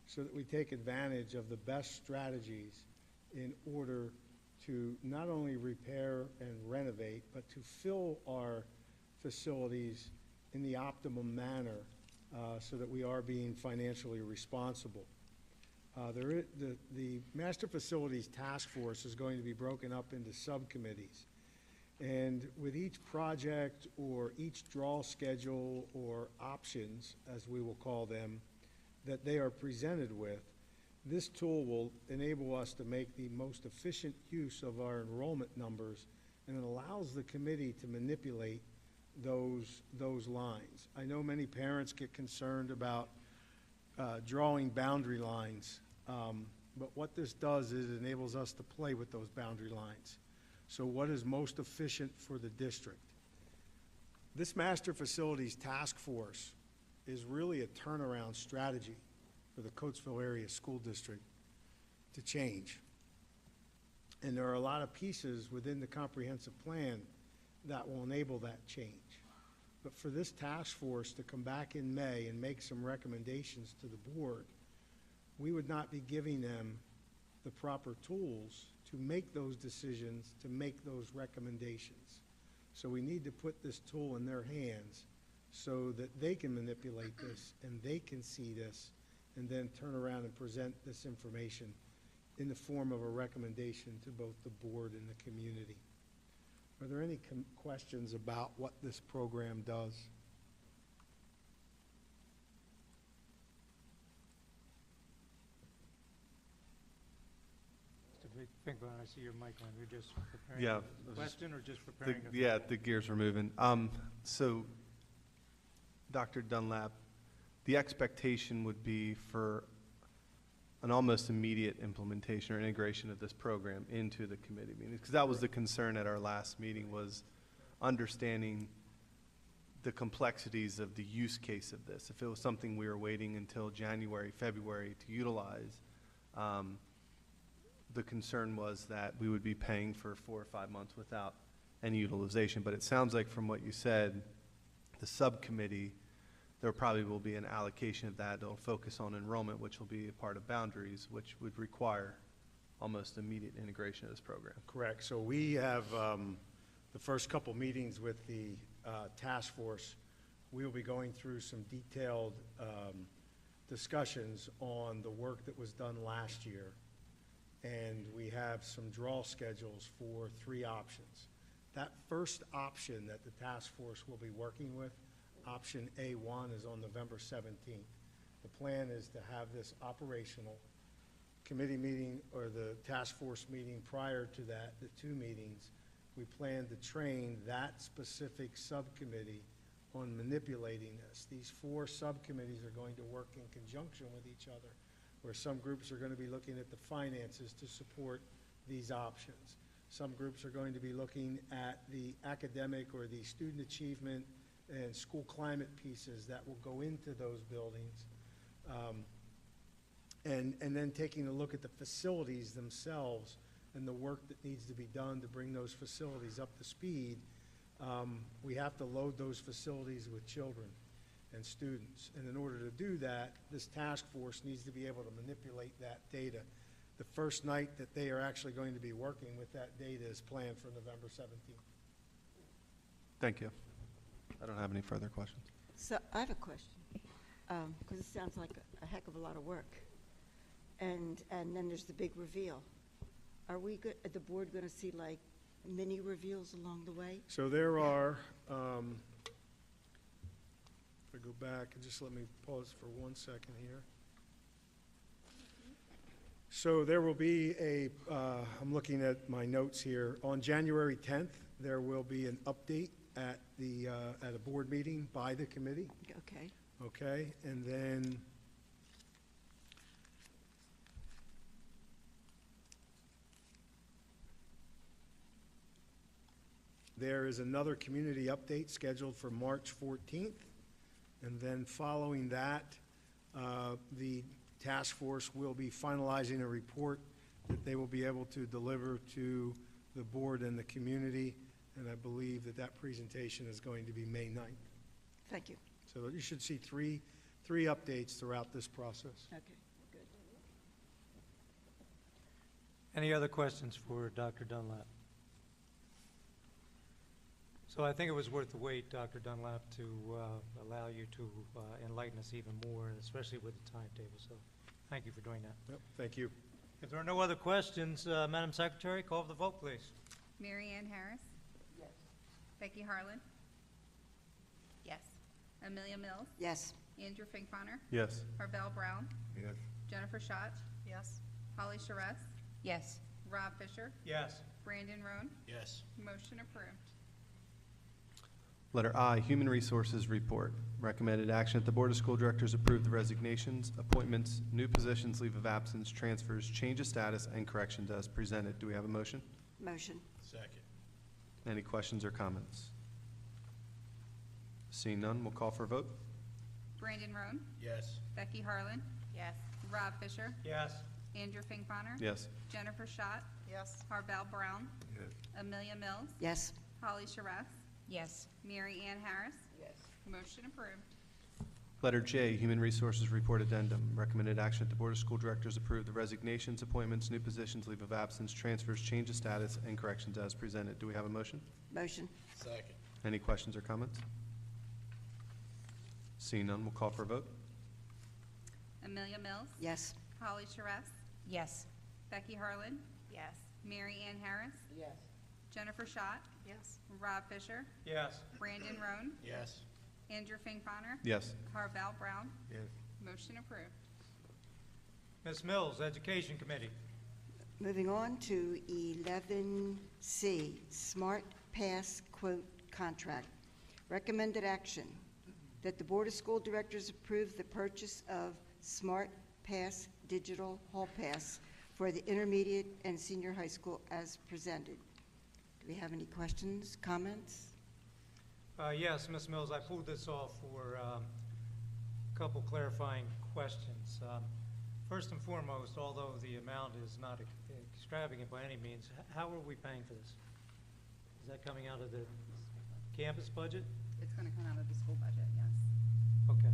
so that we take advantage of the best strategies in order to not only repair and renovate, but to fill our facilities in the optimum manner so that we are being financially responsible. The Master Facilities Task Force is going to be broken up into subcommittees. And with each project or each draw schedule or options, as we will call them, that they are presented with, this tool will enable us to make the most efficient use of our enrollment numbers, and it allows the committee to manipulate those lines. I know many parents get concerned about drawing boundary lines But what this does is it enables us to play with those boundary lines. So what is most efficient for the district? This Master Facilities Task Force is really a turnaround strategy for the Coatesville Area School District to change. And there are a lot of pieces within the comprehensive plan that will enable that change. But for this task force to come back in May and make some recommendations to the board, we would not be giving them the proper tools to make those decisions, to make those recommendations. So we need to put this tool in their hands so that they can manipulate this and they can see this and then turn around and present this information in the form of a recommendation to both the board and the community. Are there any questions about what this program does? Mr. Finkelman, I see your mic on. You're just preparing Yeah. a question or just preparing a... Yeah, the gears were moving. So, Dr. Dunlap, the expectation would be for an almost immediate implementation or integration of this program into the committee meetings, because that was the concern at our last meeting, was understanding the complexities of the use case of this. If it was something we were waiting until January, February to utilize, the concern was that we would be paying for 4 or 5 months without any utilization. But it sounds like from what you said, the subcommittee, there probably will be an allocation of that. They'll focus on enrollment, which will be a part of boundaries, which would require almost immediate integration of this program. Correct. So we have the first couple meetings with the task force. We will be going through some detailed discussions on the work that was done last year. And we have some draw schedules for 3 options. That first option that the task force will be working with, option A1, is on November 17th. The plan is to have this operational committee meeting or the task force meeting prior to that, the 2 meetings. We plan to train that specific subcommittee on manipulating this. These 4 subcommittees are going to work in conjunction with each other, where some groups are going to be looking at the finances to support these options. Some groups are going to be looking at the academic or the student achievement and school climate pieces that will go into those buildings. And then taking a look at the facilities themselves and the work that needs to be done to bring those facilities up to speed. We have to load those facilities with children and students. And in order to do that, this task force needs to be able to manipulate that data. The first night that they are actually going to be working with that data is planned for November 17th. Thank you. I don't have any further questions. So I have a question, because it sounds like a heck of a lot of work. And then there's the big reveal. Are we at the board going to see like mini reveals along the way? So there are, if I go back and just let me pause for 1 second here. So there will be I'm looking at my notes here. On January 10th, there will be an update at a board meeting by the committee. Okay. Okay, and then there is another community update scheduled for March 14th. And then following that, the task force will be finalizing a report that they will be able to deliver to the board and the community. And I believe that that presentation is going to be May 9th. Thank you. So you should see three updates throughout this process. Okay, good. Any other questions for Dr. Dunlap? So I think it was worth the wait, Dr. Dunlap, to allow you to enlighten us even more, especially with the timetable. So thank you for doing that. Yep, thank you. If there are no other questions, Madam Secretary, call for the vote, please. Mary Ann Harris? Yes. Becky Harlan? Yes. Amelia Mills? Yes. Andrew Finkbonner? Yes. Arbel Brown? Yes. Jennifer Schott? Yes. Holly Charest? Yes. Rob Fisher? Yes. Brandon Roan? Yes. Motion approved. Letter I, Human Resources Report. Recommended action that the Board of School Directors approve the resignations, appointments, new positions, leave of absence, transfers, change of status, and corrections as presented. Do we have a motion? Motion. Second. Any questions or comments? Seeing none, we'll call for a vote. Brandon Roan, Yes. Becky Harlan, Yes. Rob Fisher, Yes. Andrew Finkbeiner, Yes. Jennifer Schott, Yes. Harvell Brown, Yes. Amelia Mills, Yes. Holly Sharef, Yes. Mary Ann Harris. Yes. Motion approved. Letter J, Human Resources Report Addendum. Recommended action that the Board of School Directors approve the resignations, appointments, new positions, leave of absence, transfers, change of status, and corrections as presented. Do we have a motion? Motion. Second. Any questions or comments? Seeing none, we'll call for a vote. Amelia Mills, Yes. Holly Sharef, Yes. Becky Harlan, Yes. Mary Ann Harris, Yes. Jennifer Schott, Yes. Rob Fisher, Yes. Brandon Roan, Yes. Andrew Finkbeiner, Yes. Harvell Brown. Yes. Motion approved. Ms. Mills, Education Committee. Moving on to 11C, Smart Pass Quote Contract. Recommended action that the Board of School Directors approve the purchase of Smart Pass Digital Hall Pass for the intermediate and senior high school as presented. Do we have any questions, comments? Yes, Ms. Mills, I pulled this off for a couple clarifying questions. First and foremost, although the amount is not extravagant by any means, how are we paying for this? Is that coming out of the campus budget? It's going to come out of the school budget, yes. Okay.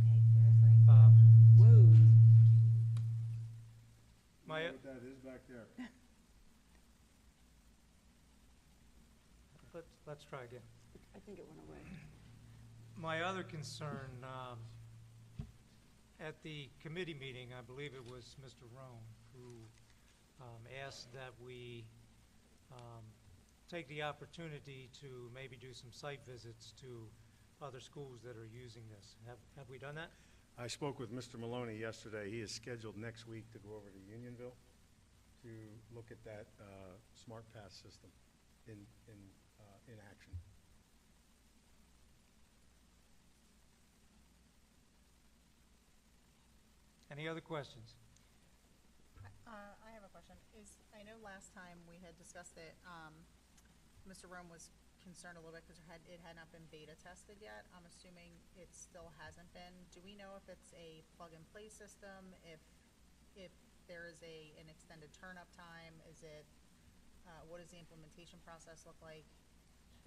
Whoa. My, You know what that is back there? let's try again. I think it went away. My other concern, at the committee meeting, I believe it was Mr. Roan who asked that we take the opportunity to maybe do some site visits to other schools that are using this. Have we done that? I spoke with Mr. Maloney yesterday. He is scheduled next week to go over to Unionville to look at that Smart Pass system in action. Any other questions? I have a question. I know last time we had discussed that Mr. Rome was concerned a little bit because it had not been beta tested yet. I'm assuming it still hasn't been. Do we know if it's a plug-and-play system? If there is an extended turn-up time? Is it what does the implementation process look like?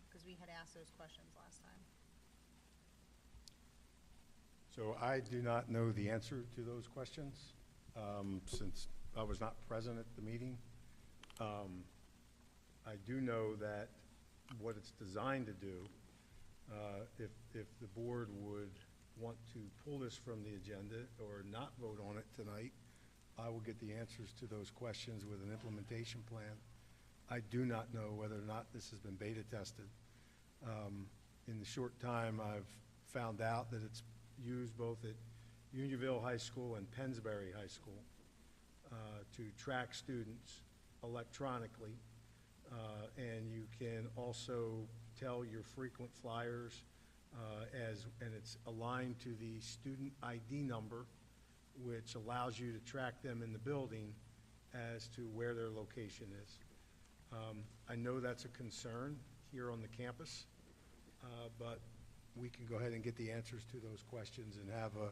Because we had asked those questions last time. So I do not know the answer to those questions, since I was not present at the meeting. I do know that what it's designed to do, if the board would want to pull this from the agenda or not vote on it tonight, I will get the answers to those questions with an implementation plan. I do not know whether or not this has been beta tested. In the short time I've found out that it's used both at Unionville High School and Pennsbury High School to track students electronically, and you can also tell your frequent flyers and it's aligned to the student ID number, which allows you to track them in the building as to where their location is. I know that's a concern here on the campus, but we can go ahead and get the answers to those questions and have a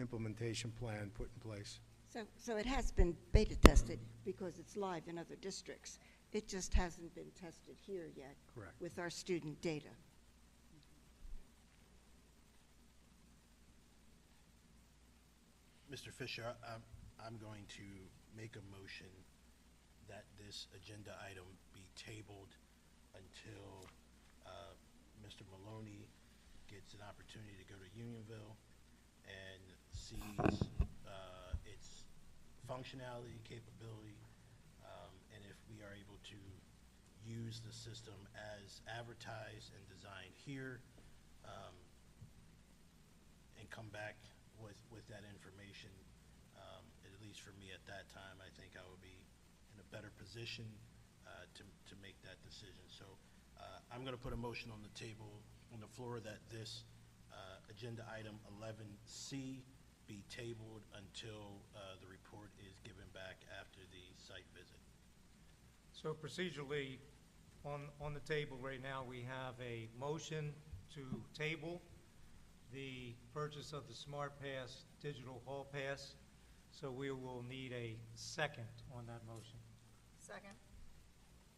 implementation plan put in place. So it has been beta tested because it's live in other districts. It just hasn't been tested here yet. Correct. With our student data. Mr. Fisher, I'm going to make a motion that this agenda item be tabled until Mr. Maloney gets an opportunity to go to Unionville and sees its functionality, capability, and if we are able to use the system as advertised and designed here, and come back with that information, at least for me at that time, I think I would be in a better position to make that decision. So I'm going to put a motion on the table on the floor that this agenda item 11C be tabled until the report is given back after the site visit. So procedurally, on the table right now, we have a motion to table the purchase of the Smart Pass digital hall pass. So we will need a second on that motion. Second.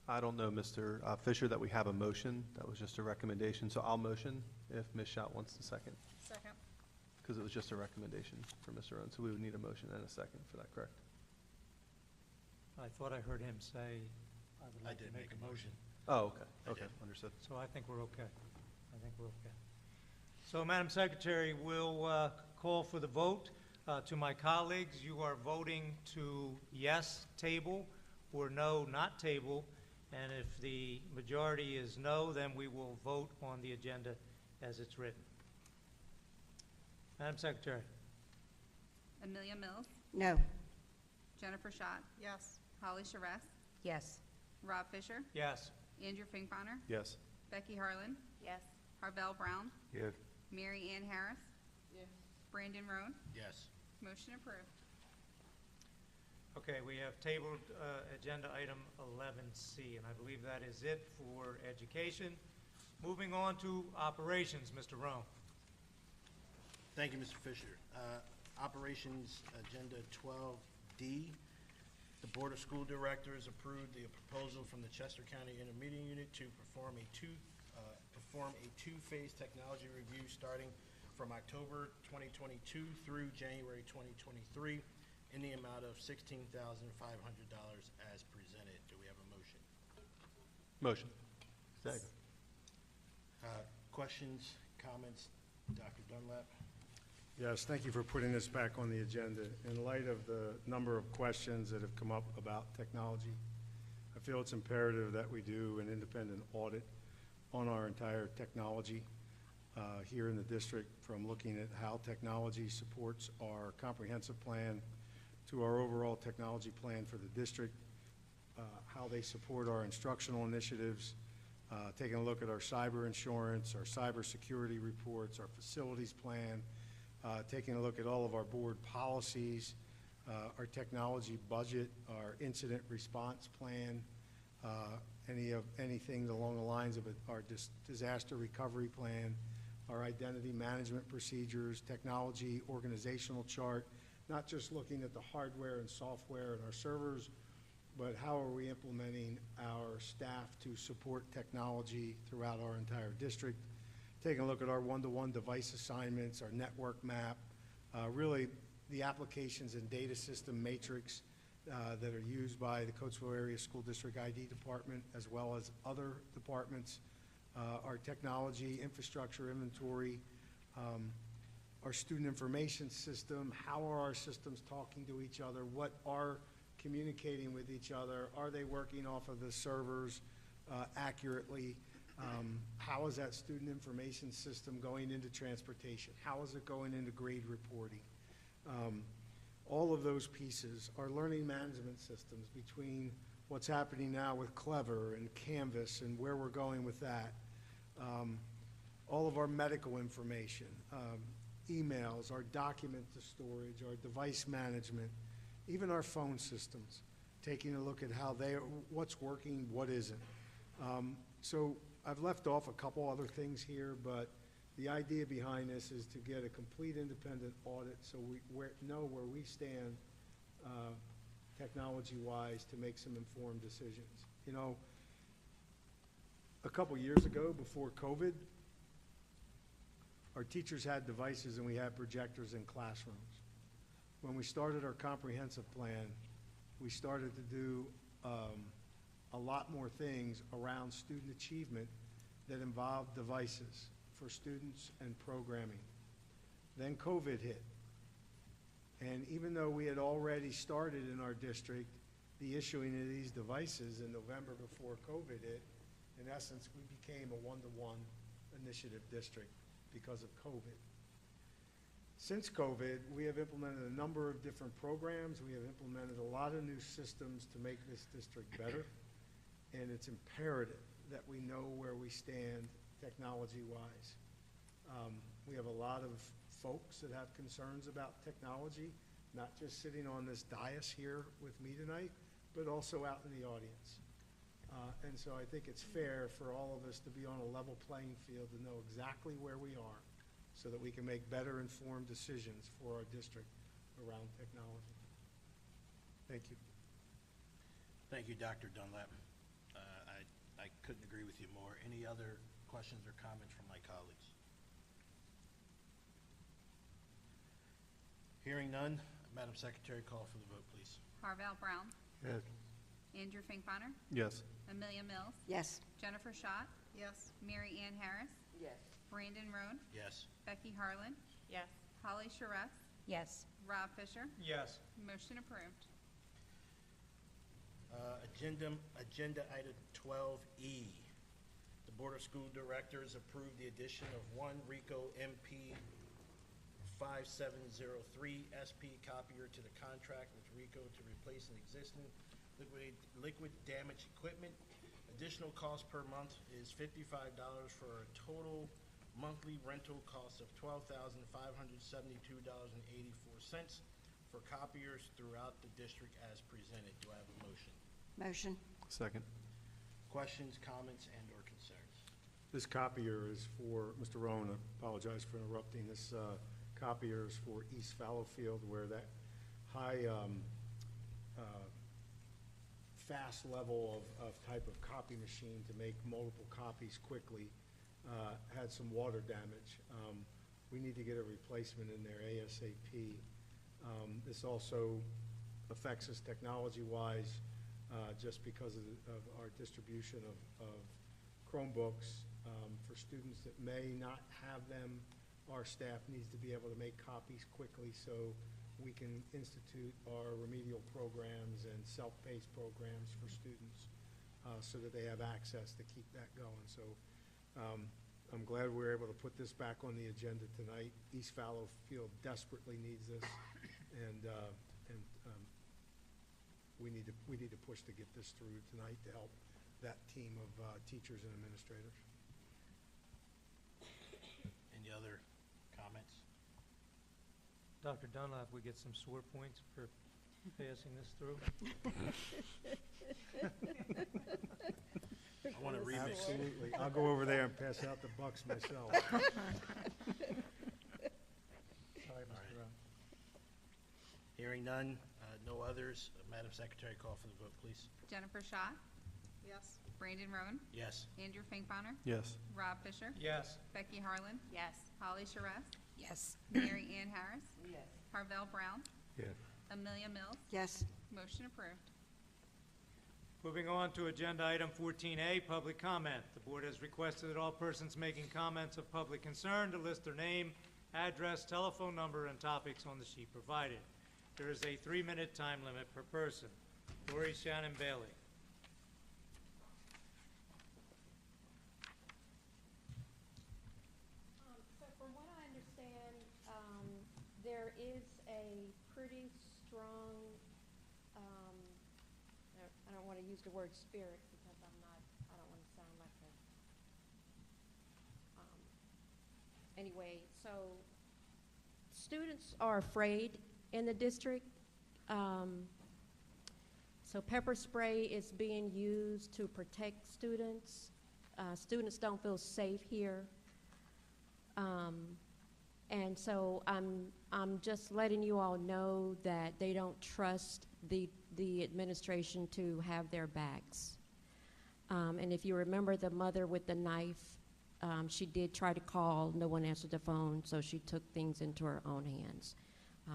I don't know, Mr. Fisher, that we have a motion. That was just a recommendation, so I'll motion if Ms. Schott wants the second, Second. because it was just a recommendation for Mr. Rowan, so we would need a motion and a second for that, correct? I thought I heard him say I would like to did make a motion. Oh, okay, okay, understood. So I think we're okay. I think we're okay. So, Madam Secretary, we'll call for the vote. To my colleagues, you are voting to yes, table, or no, not table. And if the majority is no, then we will vote on the agenda as it's written. Madam Secretary. Amelia Mills, No. Jennifer Schott, Yes. Holly Charest, Yes. Rob Fisher, Yes. Andrew Finkbeiner, Yes. Becky Harlan, Yes. Harvell Brown, Yes. Mary Ann Harris, Yes. Brandon Roan. Yes. Motion approved. Okay, we have tabled agenda item 11C, and I believe that is it for education. Moving on to operations, Mr. Rome. Thank you, Mr. Fisher. Operations Agenda 12D. The Board of School Directors approved the proposal from the Chester County Intermediate Unit to perform a two-phase technology review starting from October 2022 through January 2023 in the amount of $16,500 as presented. Do we have a motion? Motion. Second. Questions, comments? Dr. Dunlap? Yes, thank you for putting this back on the agenda. In light of the number of questions that have come up about technology, I feel it's imperative that we do an independent audit on our entire technology here in the district, from looking at how technology supports our comprehensive plan to our overall technology plan for the district, how they support our instructional initiatives, taking a look at our cyber insurance, our cyber security reports, our facilities plan, taking a look at all of our board policies, our technology budget, our incident response plan, anything along the lines of our disaster recovery plan, our identity management procedures, technology organizational chart, not just looking at the hardware and software and our servers, but how are we implementing our staff to support technology throughout our entire district, taking a look at our one-to-one device assignments, our network map, really the applications and data system matrix that are used by the Coatesville Area School District ID Department as well as other departments, our technology infrastructure inventory, our student information system, how are our systems talking to each other, what are communicating with each other, are they working off of the servers accurately, how is that student information system going into transportation, how is it going into grade reporting. All of those pieces are learning management systems between what's happening now with Clever and Canvas and where we're going with that. All of our medical information, emails, our document storage, our device management, even our phone systems, taking a look at how what's working, what isn't. So I've left off a couple other things here, but the idea behind this is to get a complete independent audit so we know where we stand technology-wise to make some informed decisions. You know, a couple years ago, before COVID, our teachers had devices and we had projectors in classrooms. When we started our comprehensive plan, we started to do a lot more things around student achievement that involved devices for students and programming. Then COVID hit. And even though we had already started in our district the issuing of these devices in November before COVID hit, in essence, we became a one-to-one initiative district because of COVID. Since COVID, we have implemented a number of different programs. We have implemented a lot of new systems to make this district better. And it's imperative that we know where we stand technology-wise. We have a lot of folks that have concerns about technology, not just sitting on this dais here with me tonight, but also out in the audience. And so I think it's fair for all of us to be on a level playing field to know exactly where we are so that we can make better informed decisions for our district around technology. Thank you. Thank you, Dr. Dunlap. I couldn't agree with you more. Any other questions or comments from my colleagues? Hearing none, Madam Secretary, call for the vote, please. Harvell Brown. Yes. Andrew Finkbeiner. Yes. Amelia Mills. Yes. Jennifer Schott. Yes. Mary Ann Harris. Yes. Brandon Roan. Yes. Becky Harlan. Yes. Holly Charette. Yes. Rob Fisher. Yes. Motion approved. Agenda item 12E. The Board of School Directors approved the addition of one Ricoh MP 5703 SP copier to the contract with Ricoh to replace an existing liquid damage equipment. Additional cost per month is $55 for a total monthly rental cost of $12,572.84 for copiers throughout the district as presented. Do I have a motion? Motion. Second. Questions, comments, and/or concerns? This copier is for, Mr. Rowan, I apologize for interrupting. This copier is for East Fallowfield, where that high fast level of type of copy machine to make multiple copies quickly had some water damage. We need to get a replacement in there ASAP. This also affects us technology-wise just because of our distribution of Chromebooks for students that may not have them. Our staff needs to be able to make copies quickly so we can institute our remedial programs and self-paced programs for students so that they have access to keep that going. So I'm glad we're able to put this back on the agenda tonight. East Fallowfield desperately needs this, and we need to push to get this through tonight to help that team of teachers and administrators. Any other comments? Dr. Dunlap, we get some sore points for passing this through? I want to remix. Absolutely. I'll go over there and pass out the bucks myself. Sorry, Mr. Rowan. Hearing none, no others. Madam Secretary, call for the vote, please. Jennifer Schott. Yes. Brandon Roan. Yes. Andrew Finkbeiner. Yes. Rob Fisher. Yes. Becky Harlan. Yes. Holly Charette. Yes. Mary Ann Harris. Yes. Harvell Brown. Yes. Amelia Mills. Yes. Motion approved. Moving on to agenda item 14A, public comment. The board has requested that all persons making comments of public concern to list their name, address, telephone number, and topics on the sheet provided. There is a 3-minute time limit per person. Lori Shannon Bailey. So from what I understand, there is a pretty strong, I don't want to use the word spirit because I don't want to sound like a, anyway, so students are afraid in the district. So pepper spray is being used to protect students. Students don't feel safe here. And so I'm just letting you all know that they don't trust the administration to have their backs. And if you remember the mother with the knife, she did try to call, no one answered the phone, so she took things into her own hands.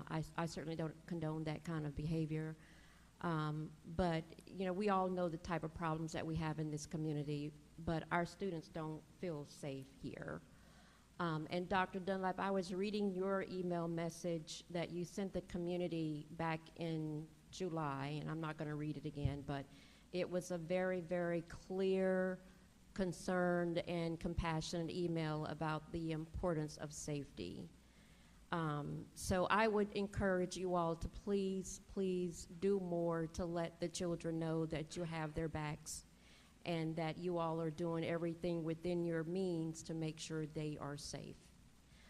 I certainly don't condone that kind of behavior. But, you know, we all know the type of problems that we have in this community, but our students don't feel safe here. And Dr. Dunlap, I was reading your email message that you sent the community back in July, and I'm not going to read it again, but it was a very, very clear, concerned, and compassionate email about the importance of safety. So I would encourage you all to please, please do more to let the children know that you have their backs and that you all are doing everything within your means to make sure they are safe.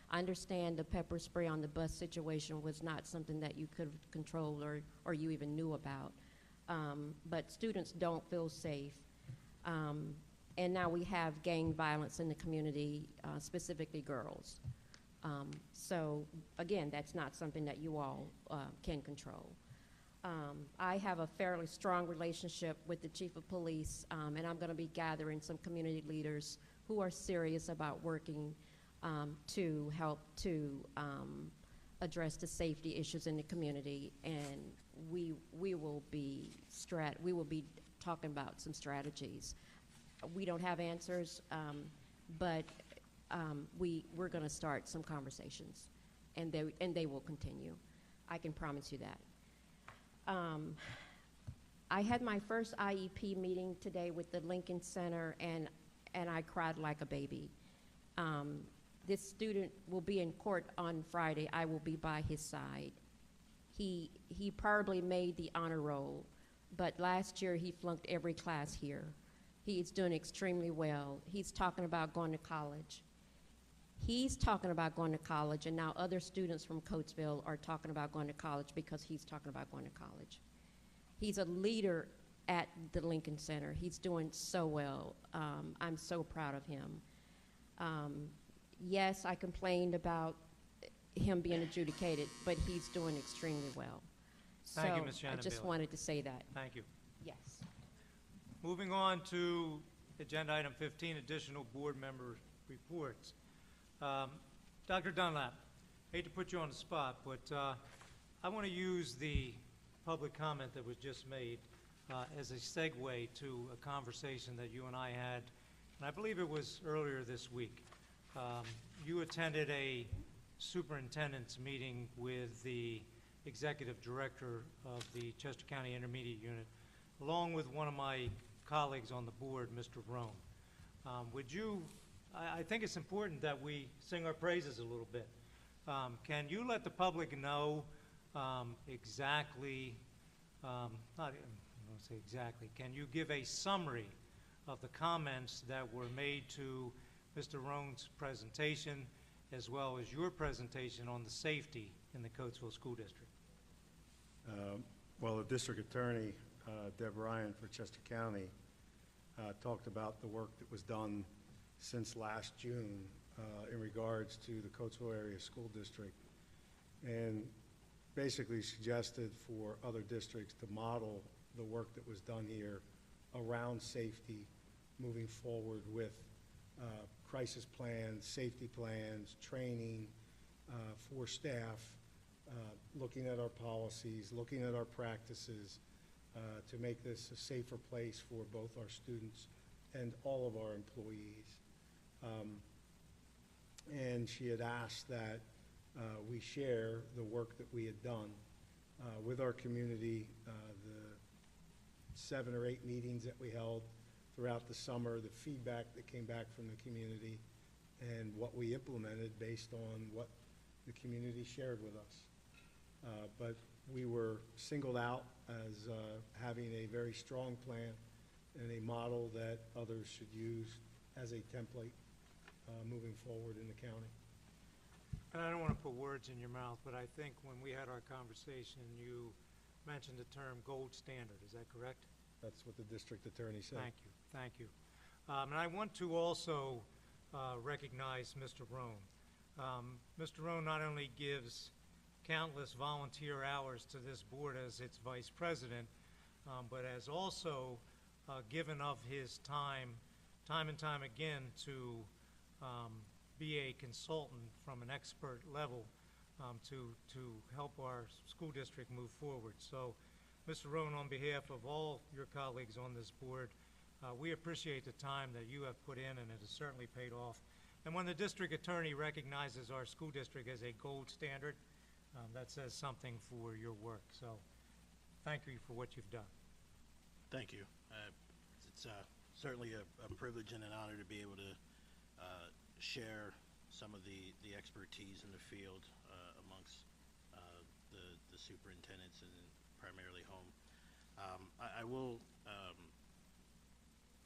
I understand the pepper spray on the bus situation was not something that you could have controlled or you even knew about, but students don't feel safe. And now we have gang violence in the community, specifically girls. So again, that's not something that you all can control. I have a fairly strong relationship with the chief of police, and I'm going to be gathering some community leaders who are serious about working to help to address the safety issues in the community, and we will be talking about some strategies. We don't have answers, but we're going to start some conversations, and they will continue. I can promise you that. I had my first IEP meeting today with the Lincoln Center, and I cried like a baby. This student will be in court on Friday. I will be by his side. He probably made the honor roll, but last year he flunked every class here. He's doing extremely well. He's talking about going to college. He's talking about going to college, and now other students from Coatesville are talking about going to college because he's talking about going to college. He's a leader at the Lincoln Center. He's doing so well. I'm so proud of him. Yes, I complained about him being adjudicated, but he's doing extremely well. Thank you, Ms. Shannon I just Bailey. wanted to say that. Thank you. Yes. Moving on to agenda item 15, additional board member reports. Dr. Dunlap, hate to put you on the spot, but I want to use the public comment that was just made as a segue to a conversation that you and I had, and I believe it was earlier this week. You attended a superintendent's meeting with the executive director of the Chester County Intermediate Unit, along with one of my colleagues on the board, Mr. Rome. Would you, I think it's important that we sing our praises a little bit. Can you let the public know exactly, not I won't say exactly, can you give a summary of the comments that were made to Mr. Rome's presentation, as well as your presentation on the safety in the Coatesville School District? Well, the district attorney, Deb Ryan for Chester County, talked about the work that was done since last June in regards to the Coatesville Area School District, and basically suggested for other districts to model the work that was done here around safety, moving forward with crisis plans, safety plans, training for staff, looking at our policies, looking at our practices to make this a safer place for both our students and all of our employees. And she had asked that we share the work that we had done with our community, the 7 or 8 meetings that we held throughout the summer, the feedback that came back from the community, and what we implemented based on what the community shared with us. But we were singled out as having a very strong plan and a model that others should use as a template moving forward in the county. And I don't want to put words in your mouth, but I think when we had our conversation, you mentioned the term gold standard. Is that correct? That's what the district attorney said. Thank you, thank you. And I want to also recognize Mr. Rohn. Mr. Rohn not only gives countless volunteer hours to this board as its vice president, but has also given of his time and time again to be a consultant from an expert level to help our school district move forward. So, Mr. Rohn, on behalf of all your colleagues on this board, we appreciate the time that you have put in, and it has certainly paid off. And when the district attorney recognizes our school district as a gold standard, that says something for your work. So thank you for what you've done. Thank you. It's certainly a privilege and an honor to be able to share some of the expertise in the field amongst the superintendents and primarily home. I will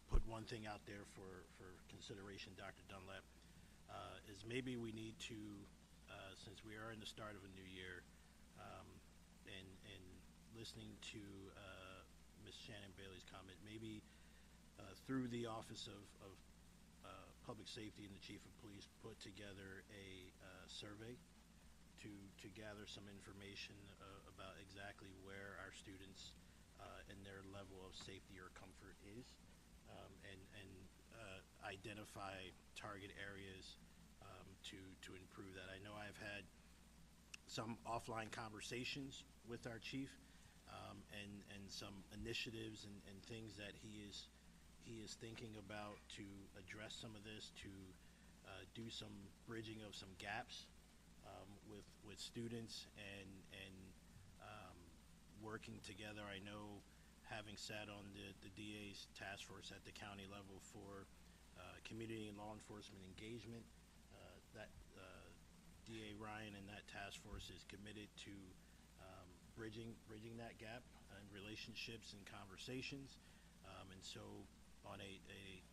put one thing out there for consideration, Dr. Dunlap, is maybe we need to, since we are in the start of a new year, and listening to Ms. Shannon Bailey's comment, maybe through the Office of Public Safety and the Chief of Police put together a survey to gather some information about exactly where our students and their level of safety or comfort is, and identify target areas to improve that. I know I've had some offline conversations with our chief, and some initiatives and things that he is thinking about to address some of this, to do some bridging of some gaps with students and working together. I know, having sat on the DA's task force at the county level for community and law enforcement engagement, that DA Ryan and that task force is committed to bridging that gap in relationships and conversations. And so on a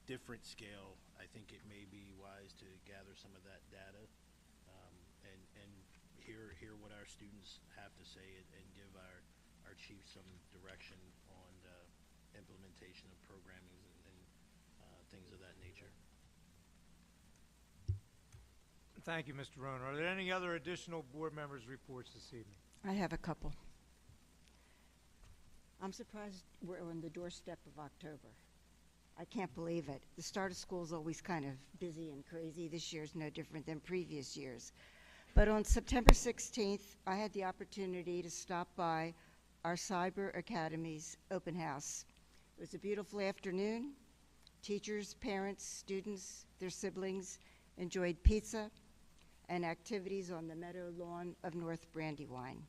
different scale, I think it may be wise to gather some of that data and hear what our students have to say and give our chief some direction on implementation of programming and things of that nature. Thank you, Mr. Rohn. Are there any other additional board members' reports this evening? I have a couple. I'm surprised we're on the doorstep of October. I can't believe it. The start of school is always kind of busy and crazy. This year's no different than previous years. But on September 16th, I had the opportunity to stop by our Cyber Academy's open house. It was a beautiful afternoon. Teachers, parents, students, their siblings enjoyed pizza and activities on the meadow lawn of North Brandywine.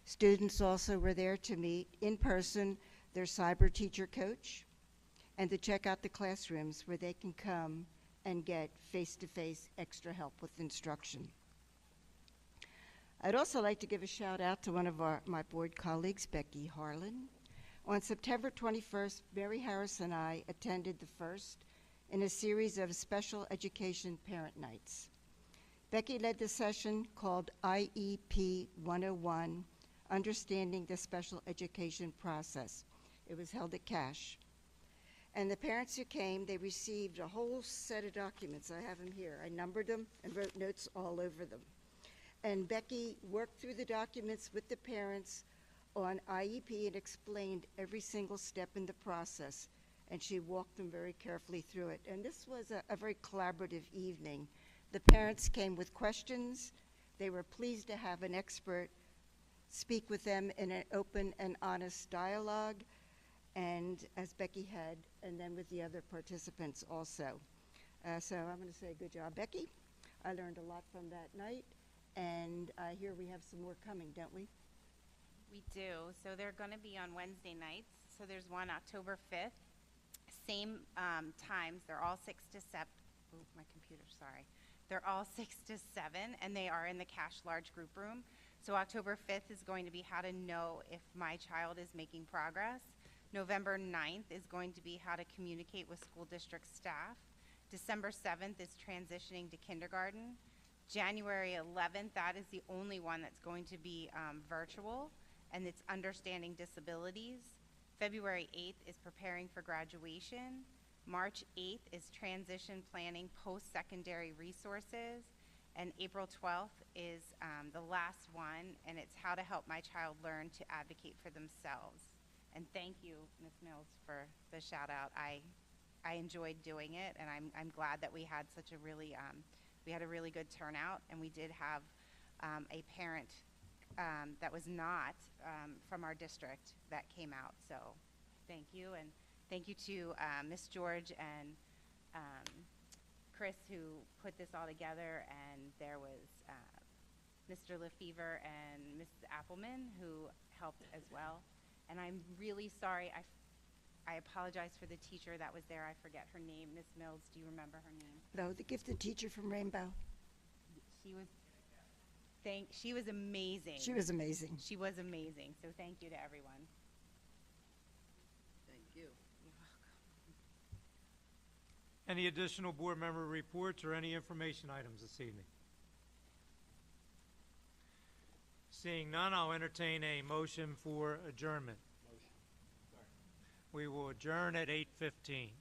Students also were there to meet in person their cyber teacher coach and to check out the classrooms where they can come and get face-to-face extra help with instruction. I'd also like to give a shout out to one of my board colleagues, Becky Harlan. On September 21st, Mary Harris and I attended the first in a series of special education parent nights. Becky led the session called IEP 101, Understanding the Special Education Process. It was held at Cash. And the parents who came, they received a whole set of documents. I have them here. I numbered them and wrote notes all over them. And Becky worked through the documents with the parents on IEP and explained every single step in the process. And she walked them very carefully through it. And this was a very collaborative evening. The parents came with questions. They were pleased to have an expert speak with them in an open and honest dialogue, and as Becky had, and then with the other participants also. So I'm going to say good job, Becky. I learned a lot from that night, and I hear we have some more coming, don't we? We do. So they're going to be on Wednesday nights. So there's one October 5th. Same times. They're all 6 to 7. Oh, my computer, sorry. They're all 6 to 7, and they are in the Cash Large Group Room. So October 5th is going to be how to know if my child is making progress. November 9th is going to be how to communicate with school district staff. December 7th is transitioning to kindergarten. January 11th, that is the only one that's going to be virtual, and it's understanding disabilities. February 8th is preparing for graduation. March 8th is transition planning post-secondary resources. And April 12th is the last one, and it's how to help my child learn to advocate for themselves. And thank you, Ms. Mills, for the shout out. I enjoyed doing it, and I'm glad that we had such a really a really good turnout, and we did have a parent that was not from our district that came out. So thank you, and thank you to Ms. George and Chris, who put this all together, and there was Mr. Lefevre and Mrs. Appleman, who helped as well. And I'm really sorry. I apologize for the teacher that was there. I forget her name. Ms. Mills, do you remember her name? No, the gifted teacher from Rainbow. She was amazing. She was amazing. She was amazing. So thank you to everyone. Thank you. You're welcome. Any additional board member reports or any information items this evening? Seeing none, I'll entertain a motion for adjournment. We will adjourn at 8:15.